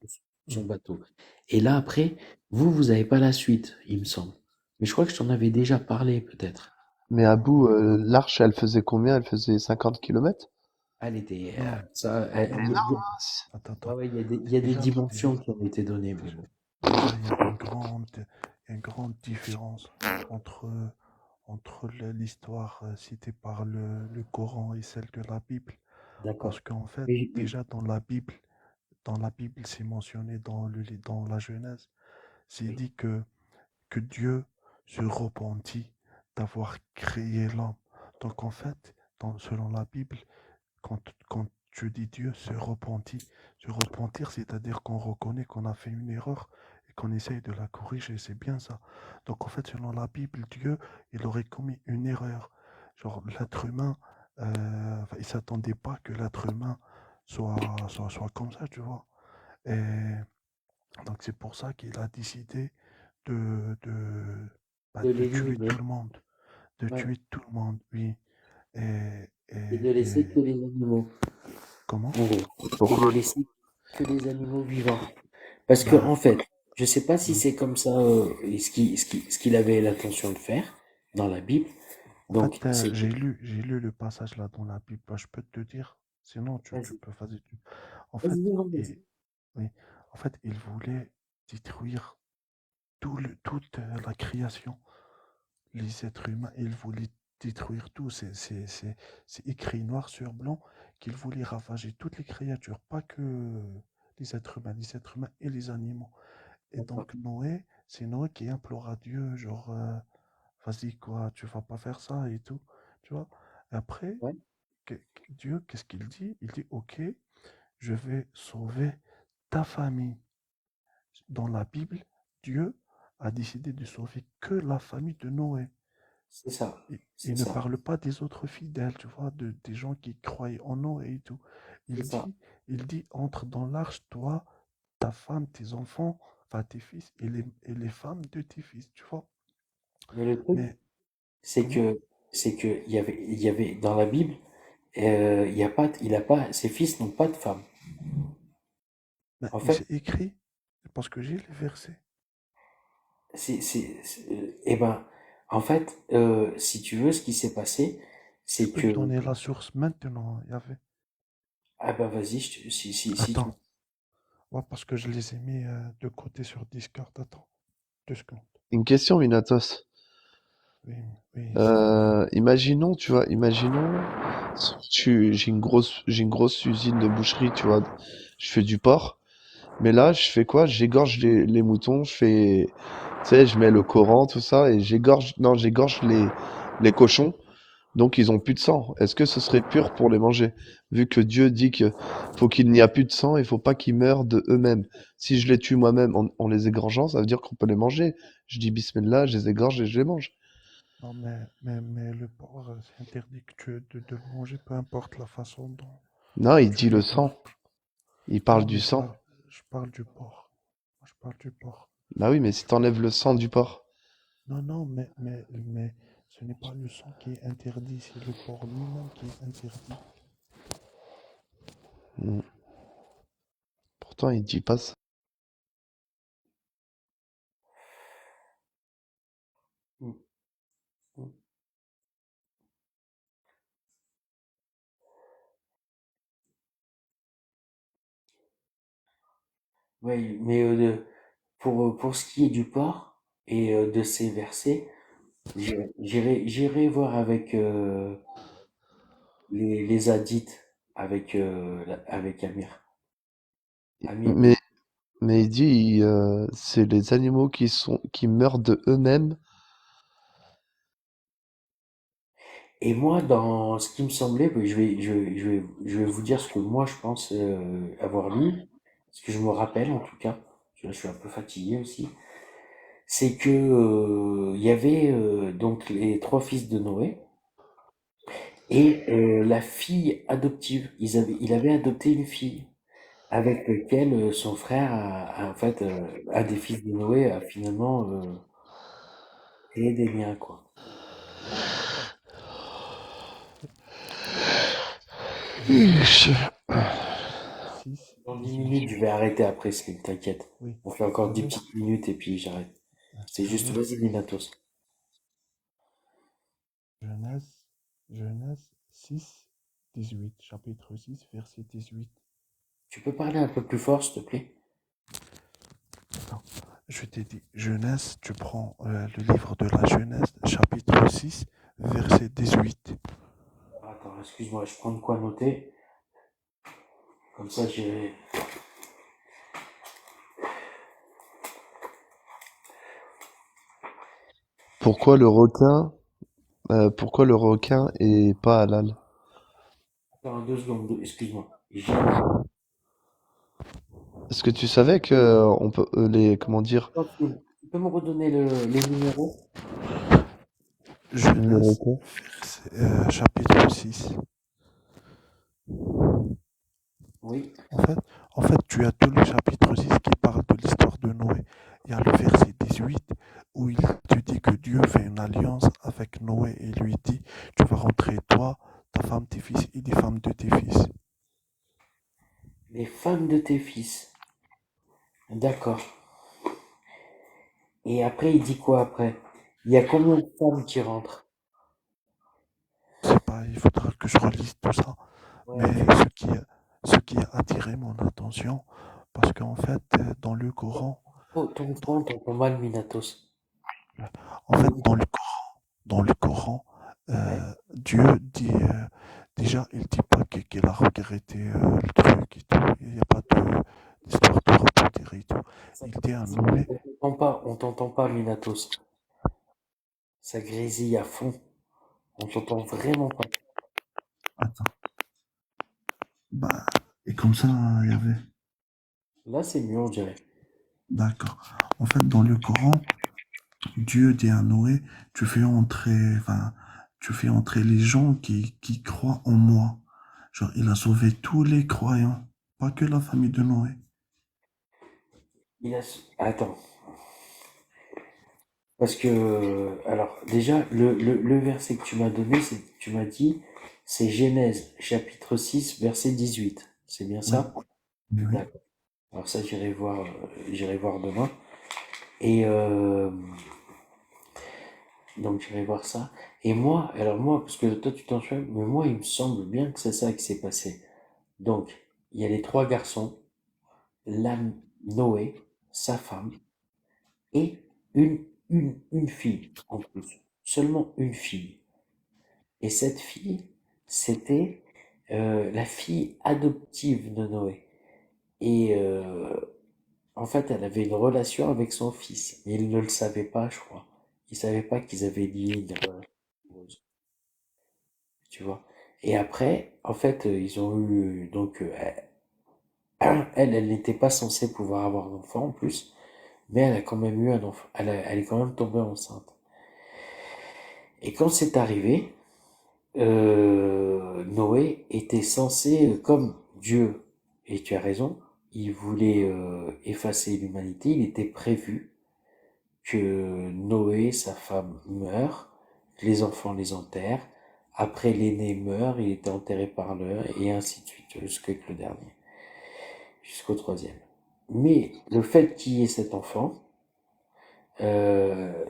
[SPEAKER 2] son
[SPEAKER 5] mhm.
[SPEAKER 2] bateau. Et là après, vous avez pas la suite, il me semble. Mais je crois que je t'en avais déjà parlé peut-être.
[SPEAKER 4] Mais à bout, l'arche, elle faisait combien? Elle faisait 50 kilomètres?
[SPEAKER 2] Elle était,
[SPEAKER 5] Non,
[SPEAKER 2] ça,
[SPEAKER 5] non, non,
[SPEAKER 2] ouais,
[SPEAKER 5] attends,
[SPEAKER 2] ouais, il y a des
[SPEAKER 5] déjà,
[SPEAKER 2] dimensions qui ont été données, mais bon.
[SPEAKER 5] déjà, il y a une grande différence entre, l'histoire citée par le Coran et celle de la Bible. Parce
[SPEAKER 2] D'accord.
[SPEAKER 5] qu'en fait,
[SPEAKER 2] Mais
[SPEAKER 5] déjà dans la Bible, c'est mentionné dans la Genèse, c'est
[SPEAKER 2] oui,
[SPEAKER 5] dit que Dieu se repentit d'avoir créé l'homme. Donc en fait, selon la Bible, quand je dis Dieu se repentir, c'est-à-dire qu'on reconnaît qu'on a fait une erreur et qu'on essaye de la corriger, c'est bien ça. Donc en fait, selon la Bible, Dieu, il aurait commis une erreur. Genre l'être humain, enfin, il s'attendait pas que l'être humain soit comme ça, tu vois. Et, Donc c'est pour ça qu'il a décidé de, de,
[SPEAKER 2] De
[SPEAKER 5] de tuer
[SPEAKER 2] l'éliminer.
[SPEAKER 5] tout le monde. De
[SPEAKER 2] Ouais.
[SPEAKER 5] tuer tout le monde, oui. Et,
[SPEAKER 2] Et de
[SPEAKER 5] et,
[SPEAKER 2] laisser
[SPEAKER 5] et
[SPEAKER 2] que les animaux.
[SPEAKER 5] comment?
[SPEAKER 2] En gros. Et de
[SPEAKER 4] Pourquoi?
[SPEAKER 2] laisser que les animaux vivants. Parce que,
[SPEAKER 5] Ben,
[SPEAKER 2] en fait, je sais pas si
[SPEAKER 5] oui.
[SPEAKER 2] c'est comme ça, et ce qu'il avait l'intention de faire dans la Bible.
[SPEAKER 5] En fait,
[SPEAKER 2] Donc, c'est que,
[SPEAKER 5] j'ai lu le passage là dans la Bible. Ben, je peux te dire. Sinon, tu
[SPEAKER 2] vas-y,
[SPEAKER 5] peux, vas-y. En fait,
[SPEAKER 2] vas-y, dis-moi, vas-y.
[SPEAKER 5] oui. En fait, il voulait détruire toute la création. Les êtres humains, ils voulaient détruire tout. C'est écrit noir sur blanc qu'ils voulaient ravager toutes les créatures, pas que les êtres humains et les animaux. Et
[SPEAKER 2] D'accord.
[SPEAKER 5] donc Noé, c'est Noé qui implora Dieu, genre, vas-y quoi, tu vas pas faire ça et tout, tu vois. Et après,
[SPEAKER 2] Ouais,
[SPEAKER 5] Dieu, qu'est-ce qu'il dit? Il dit, ok, je vais sauver ta famille. Dans la Bible, Dieu a décidé de sauver que la famille de Noé.
[SPEAKER 2] c'est ça.
[SPEAKER 5] Il
[SPEAKER 2] C'est
[SPEAKER 5] ne
[SPEAKER 2] ça.
[SPEAKER 5] parle pas des autres fidèles, tu vois, des gens qui croient en Noé et tout.
[SPEAKER 2] C'est
[SPEAKER 5] Il
[SPEAKER 2] ça.
[SPEAKER 5] dit, il dit, entre dans l'arche, toi, ta femme, tes enfants, enfin tes fils et les femmes de tes fils, tu vois.
[SPEAKER 2] Mais le truc,
[SPEAKER 5] Mais
[SPEAKER 2] c'est
[SPEAKER 5] comment?
[SPEAKER 2] que, il y avait dans la Bible, il a pas, ses fils n'ont pas de femme. En
[SPEAKER 5] Mais
[SPEAKER 2] fait,
[SPEAKER 5] c'est écrit, parce que j'ai les versets.
[SPEAKER 2] eh ben, en fait, si tu veux, ce qui s'est passé,
[SPEAKER 5] Je
[SPEAKER 2] c'est
[SPEAKER 5] peux te
[SPEAKER 2] que,
[SPEAKER 5] donner la source maintenant, il y avait.
[SPEAKER 2] ah ben vas-y, si tu,
[SPEAKER 5] Attends, ouais, parce que je les ai mis de côté sur Discord. Attends, 2 secondes.
[SPEAKER 4] Une question, Minatos.
[SPEAKER 5] Oui, oui, dis-moi.
[SPEAKER 4] Imaginons, tu vois, imaginons, j'ai une grosse usine de boucherie, tu vois, je fais du porc, mais là, je fais quoi? J'égorge les moutons, tu sais, je mets le Coran, tout ça, et j'égorge les cochons, donc ils ont plus de sang. Est-ce que ce serait pur pour les manger? Vu que Dieu dit que faut qu'il n'y a plus de sang, il faut pas qu'ils meurent de eux-mêmes. Si je les tue moi-même en les égorgeant, ça veut dire qu'on peut les manger. Je dis Bismillah, je les égorge et je les mange.
[SPEAKER 5] Non, mais le porc, c'est interdit de le manger, peu importe la façon dont
[SPEAKER 4] Non, il
[SPEAKER 5] tu
[SPEAKER 4] dit le
[SPEAKER 5] l'égorges.
[SPEAKER 4] sang. Il parle
[SPEAKER 5] Non,
[SPEAKER 4] du
[SPEAKER 5] mais
[SPEAKER 4] sang.
[SPEAKER 5] je parle du porc. Moi, je parle du porc.
[SPEAKER 4] Bah oui, mais si t'enlèves le sang du porc.
[SPEAKER 5] Non, non, mais ce n'est pas le sang qui est interdit, c'est le porc lui-même qui est interdit.
[SPEAKER 4] Hmm. Pourtant, il dit pas ça.
[SPEAKER 2] Mm, mm. Ouais, mais pour ce qui est du porc et de ses versets, j'irai voir avec les hadiths, avec, avec Amir. Amir,
[SPEAKER 4] Mais, mais il dit, c'est les animaux qui meurent de eux-mêmes.
[SPEAKER 2] et moi, dans ce qui me semblait, je vais vous dire ce que moi je pense avoir lu, ce que je me rappelle en tout cas, parce que là, je suis un peu fatigué aussi, c'est que il y avait donc les trois fils de Noé et la fille adoptive. Il avait adopté une fille avec laquelle son frère en fait, un des fils de Noé a finalement créé des liens, quoi.
[SPEAKER 5] Genèse 6,
[SPEAKER 2] Dans 10 minutes,
[SPEAKER 5] 18.
[SPEAKER 2] je vais arrêter après, Slim, t'inquiète.
[SPEAKER 5] Oui.
[SPEAKER 2] On fait encore 10
[SPEAKER 5] Genèse,
[SPEAKER 2] petites minutes et puis j'arrête. C'est juste,
[SPEAKER 5] Genèse,
[SPEAKER 2] vas-y, Minatos.
[SPEAKER 5] Genèse, Genèse 6, 18. Chapitre 6, verset 18.
[SPEAKER 2] Tu peux parler un peu plus fort, s'il te plaît?
[SPEAKER 5] Attends, je t'ai dit Genèse, tu prends le livre de la Genèse, chapitre 6, verset 18.
[SPEAKER 2] Attends, excuse-moi, je prends de quoi noter. Comme ça, j'irai.
[SPEAKER 4] Pourquoi le requin est pas halal?
[SPEAKER 2] Attends, 2 secondes, excuse-moi.
[SPEAKER 4] Est-ce que tu savais que on peut comment dire
[SPEAKER 2] Attends, tu peux me redonner les numéros?
[SPEAKER 4] le
[SPEAKER 5] Genèse,
[SPEAKER 4] requin?
[SPEAKER 5] chapitre 6.
[SPEAKER 2] Oui.
[SPEAKER 5] En fait, En fait, tu as tout le chapitre 6 qui parle de l'histoire de Noé. Il y a le verset 18 où il te dit que Dieu fait une alliance avec Noé et lui dit, tu vas rentrer toi, ta femme, tes fils et les femmes de tes fils.
[SPEAKER 2] Les femmes de tes fils. D'accord. Et après, il dit quoi après? Il y a combien de femmes qui rentrent?
[SPEAKER 5] Je sais pas, il faudra que je relise tout ça.
[SPEAKER 2] Ouais,
[SPEAKER 5] Mais
[SPEAKER 2] ok.
[SPEAKER 5] ce qui a attiré mon attention, parce qu'en fait, dans le Coran,
[SPEAKER 2] Oh, ton micro, on t'entend mal, Minatos.
[SPEAKER 5] en fait,
[SPEAKER 2] Oui.
[SPEAKER 5] dans le Coran,
[SPEAKER 2] Ouais.
[SPEAKER 5] Dieu dit, déjà, il dit pas qu'il a regretté le truc et tout. Il n'y a pas d'histoire de repentir et tout.
[SPEAKER 2] Ça
[SPEAKER 5] Il dit à
[SPEAKER 2] grésille.
[SPEAKER 5] Noé,
[SPEAKER 2] On t'entend pas, Minatos. Ça grésille à fond. On t'entend vraiment pas.
[SPEAKER 5] attends, bah, et comme ça, il y avait,
[SPEAKER 2] Là, c'est mieux, on dirait.
[SPEAKER 5] d'accord. En fait, dans le Coran, Dieu dit à Noé, enfin, tu fais entrer les gens qui croient en moi. Genre, il a sauvé tous les croyants, pas que la famille de Noé.
[SPEAKER 2] Attends. Parce que, alors, déjà, le verset que tu m'as donné, tu m'as dit, c'est Genèse, chapitre 6 verset 18. C'est bien
[SPEAKER 5] Oui,
[SPEAKER 2] ça?
[SPEAKER 5] oui, oui.
[SPEAKER 2] D'accord. Alors ça, j'irai voir demain. Et donc, j'irai voir ça. Et moi, alors moi, parce que toi, tu t'en souviens, mais moi, il me semble bien que c'est ça qui s'est passé. Donc, il y a les trois garçons, l'âne Noé, sa femme, et une fille en plus. Seulement une fille. Et cette fille, c'était la fille adoptive de Noé. Et en fait, elle avait une relation avec son fils. Mais il ne le savait pas, je crois. Il savait pas qu'ils avaient lié une relation amoureuse, tu vois. Et après, en fait, ils ont eu donc elle n'était pas censée pouvoir avoir d'enfant en plus, mais elle a quand même eu un enfant. Elle est quand même tombée enceinte. Et quand c'est arrivé, Noé était censé, comme Dieu, et tu as raison, il voulait effacer l'humanité, il était prévu que Noé, sa femme, meurent, que les enfants les enterrent, après l'aîné meurt, il était enterré par l'un, et ainsi de suite, jusqu'au le dernier, jusqu'au troisième. Mais le fait qu'il y ait cet enfant,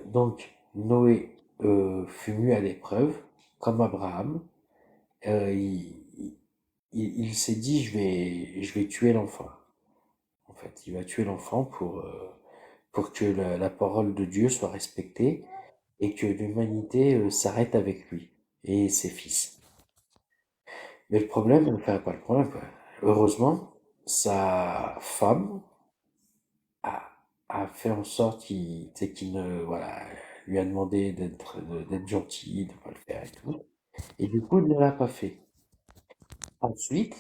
[SPEAKER 2] donc Noé fut mis à l'épreuve, comme Abraham, il s'est dit je vais tuer l'enfant. En fait, il va tuer l'enfant pour que la parole de Dieu soit respectée et que l'humanité s'arrête avec lui et ses fils. Mais le problème, enfin pas le problème, quoi. Heureusement, sa femme a, a fait en sorte qu'il, tu sais, qu'il ne, voilà, lui a demandé d'être gentil, de pas le faire et tout. Et du coup, il ne l'a pas fait. Ensuite,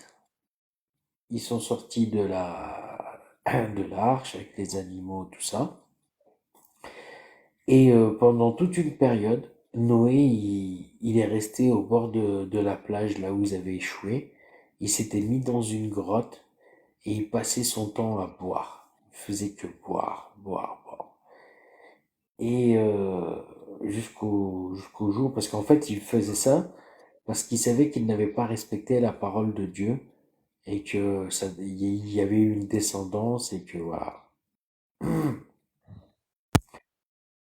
[SPEAKER 2] ils sont sortis de l'arche avec les animaux, tout ça. Et pendant toute une période, Noé, il est resté au bord de la plage, là où ils avaient échoué. Il s'était mis dans une grotte et il passait son temps à boire. Il faisait que boire, boire, boire. Et jusqu'au jour, parce qu'en fait, il faisait ça parce qu'il savait qu'il n'avait pas respecté la parole de Dieu et que ça, il y avait eu une descendance et que voilà.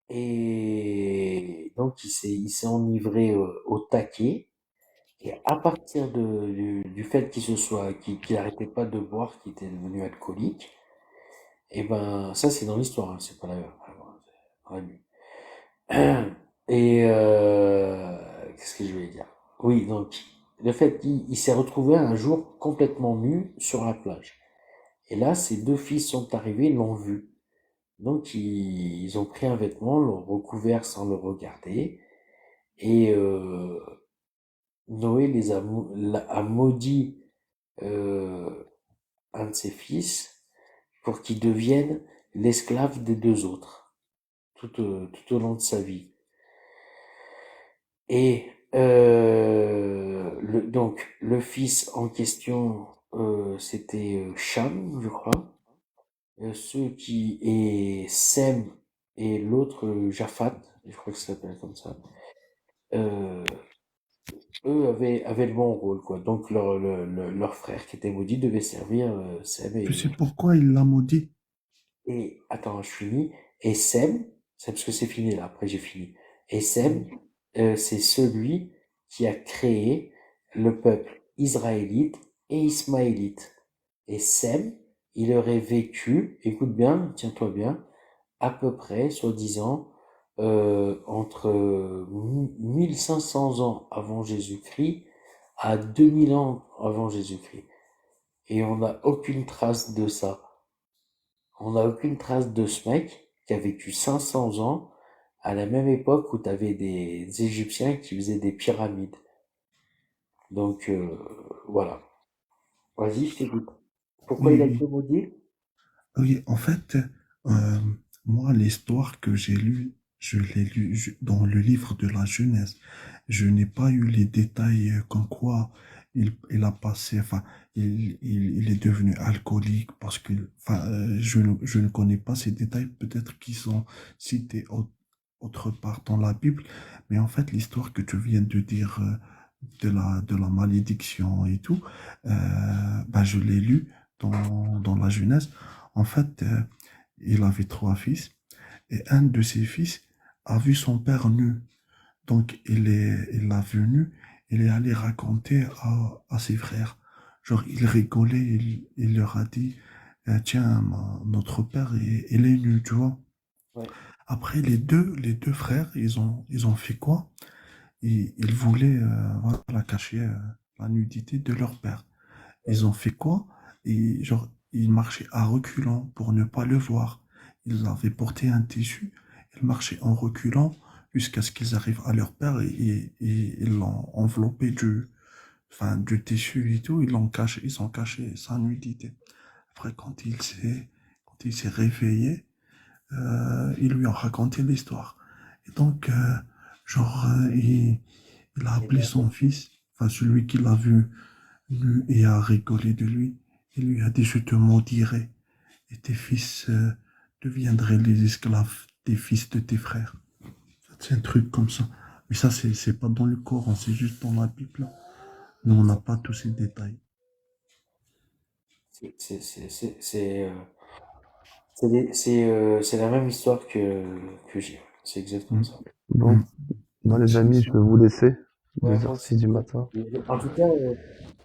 [SPEAKER 2] Et donc il s'est enivré au taquet. Et à partir du fait qu'il arrêtait pas de boire, qu'il était devenu alcoolique, et ben ça c'est dans l'histoire, hein, c'est pas la Bible. Et qu'est-ce que je voulais dire? Oui, donc le fait qu'il s'est retrouvé un jour complètement nu sur la plage. Et là, ses deux fils sont arrivés, l'ont vu. Donc ils ont pris un vêtement, l'ont recouvert sans le regarder, et Noé a maudit euh, un de ses fils pour qu'il devienne l'esclave des deux autres tout au long de sa vie. Et donc le fils en question c'était Cham, je crois. Et Sem et l'autre Japhat, je crois que ça s'appelle comme ça. Euh, Eux avaient le bon rôle, quoi. Donc leur frère qui était maudit devait servir Sem
[SPEAKER 3] Tu sais pourquoi il l'a maudit?
[SPEAKER 2] et attends, je finis. Et Sem, c'est parce que c'est fini là, après j'ai fini. Et Sem, c'est celui qui a créé le peuple israélite et ismaélite. Et Sem, il aurait vécu, écoute bien, tiens-toi bien, à peu près, soi-disant, entre 1500 ans avant Jésus-Christ à 2000 ans avant Jésus-Christ. Et on n'a aucune trace de ça. On n'a aucune trace de ce mec qui a vécu 500 ans à la même époque où tu avais des Égyptiens qui faisaient des pyramides. Donc voilà. Vas-y, je t'écoute. Pourquoi
[SPEAKER 3] Oui,
[SPEAKER 2] il a
[SPEAKER 3] oui.
[SPEAKER 2] été maudit?
[SPEAKER 3] Oui, en fait, euh, moi, l'histoire que j'ai lue, je l'ai lue dans le livre de la Genèse. Je n'ai pas eu les détails comme quoi il a passé, enfin, il est devenu alcoolique parce que, enfin, je ne connais pas ces détails, peut-être qu'ils sont cités autre part dans la Bible, mais en fait, l'histoire que tu viens de dire de la malédiction et tout, ben, je l'ai lu dans la Genèse. En fait, il avait trois fils et un de ses fils a vu son père nu. Donc, il l'a vu nu, il est allé raconter à ses frères. Genre, il rigolait, il leur a dit, tiens, notre père, il est nu, tu vois.
[SPEAKER 2] Ouais.
[SPEAKER 3] Après, les deux frères, ils ont fait quoi? Ils voulaient voilà, cacher la nudité de leur père. Ils ont fait quoi? Et genre, ils marchaient à reculons pour ne pas le voir. Ils avaient porté un tissu, ils marchaient en reculant jusqu'à ce qu'ils arrivent à leur père et ils l'ont enveloppé enfin, du tissu et tout, ils ont caché sa nudité. Après, quand il s'est réveillé, ils lui ont raconté l'histoire. Et donc, genre, il a appelé son fils, enfin, celui qui l'a vu nu et a rigolé de lui. Il lui a dit, je te maudirai et tes fils deviendraient les esclaves des fils de tes frères. C'est un truc comme ça. Mais ça, c'est pas dans le Coran, c'est juste dans la Bible. Nous, on n'a pas tous ces détails.
[SPEAKER 2] C'est la même histoire que j'ai. C'est exactement
[SPEAKER 3] Mm.
[SPEAKER 2] ça.
[SPEAKER 4] Bon,
[SPEAKER 3] Mm.
[SPEAKER 4] non les
[SPEAKER 3] C'est
[SPEAKER 4] amis,
[SPEAKER 3] ça.
[SPEAKER 4] je vais vous laisser.
[SPEAKER 2] Ouais, moi
[SPEAKER 4] 2h06
[SPEAKER 2] aussi.
[SPEAKER 4] du matin.
[SPEAKER 2] En tout cas,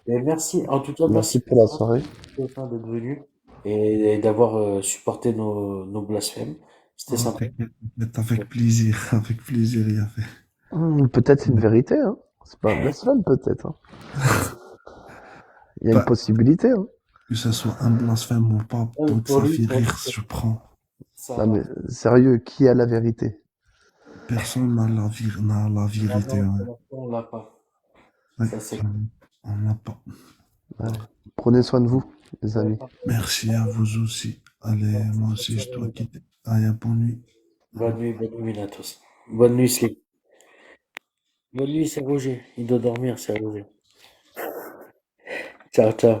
[SPEAKER 2] merci. En tout cas,
[SPEAKER 4] Merci
[SPEAKER 2] merci
[SPEAKER 4] pour la soirée.
[SPEAKER 2] d'être venu et d'avoir supporté nos blasphèmes. C'était
[SPEAKER 3] Oh,
[SPEAKER 2] sympa.
[SPEAKER 3] t'inquiète, avec plaisir, avec plaisir, il y avait.
[SPEAKER 4] Peut-être c'est une vérité, hein. C'est pas un blasphème, peut-être, hein. Il y a une
[SPEAKER 3] Bah,
[SPEAKER 4] possibilité, hein.
[SPEAKER 3] que ce soit un blasphème ou pas, tant que
[SPEAKER 2] Pour
[SPEAKER 3] ça
[SPEAKER 2] lui,
[SPEAKER 3] fait rire, je prends.
[SPEAKER 2] ça
[SPEAKER 4] Non, mais
[SPEAKER 2] va.
[SPEAKER 4] sérieux, qui a la vérité?
[SPEAKER 3] Personne n'a la vérité.
[SPEAKER 2] Non,
[SPEAKER 3] Ouais.
[SPEAKER 2] pour l'instant, on l'a pas.
[SPEAKER 3] Ouais,
[SPEAKER 2] Ça, c'est
[SPEAKER 3] on n'a pas.
[SPEAKER 4] Allez, prenez soin de vous, les
[SPEAKER 2] ouais,
[SPEAKER 4] amis.
[SPEAKER 3] Merci à vous aussi. Allez,
[SPEAKER 2] merci.
[SPEAKER 3] moi aussi, je dois quitter. Allez, bonne nuit.
[SPEAKER 2] Bonne nuit, Minatos. Bonne nuit, Slip. Bonne nuit, c'est Roger. Il doit dormir, c'est Roger. Ciao, ciao.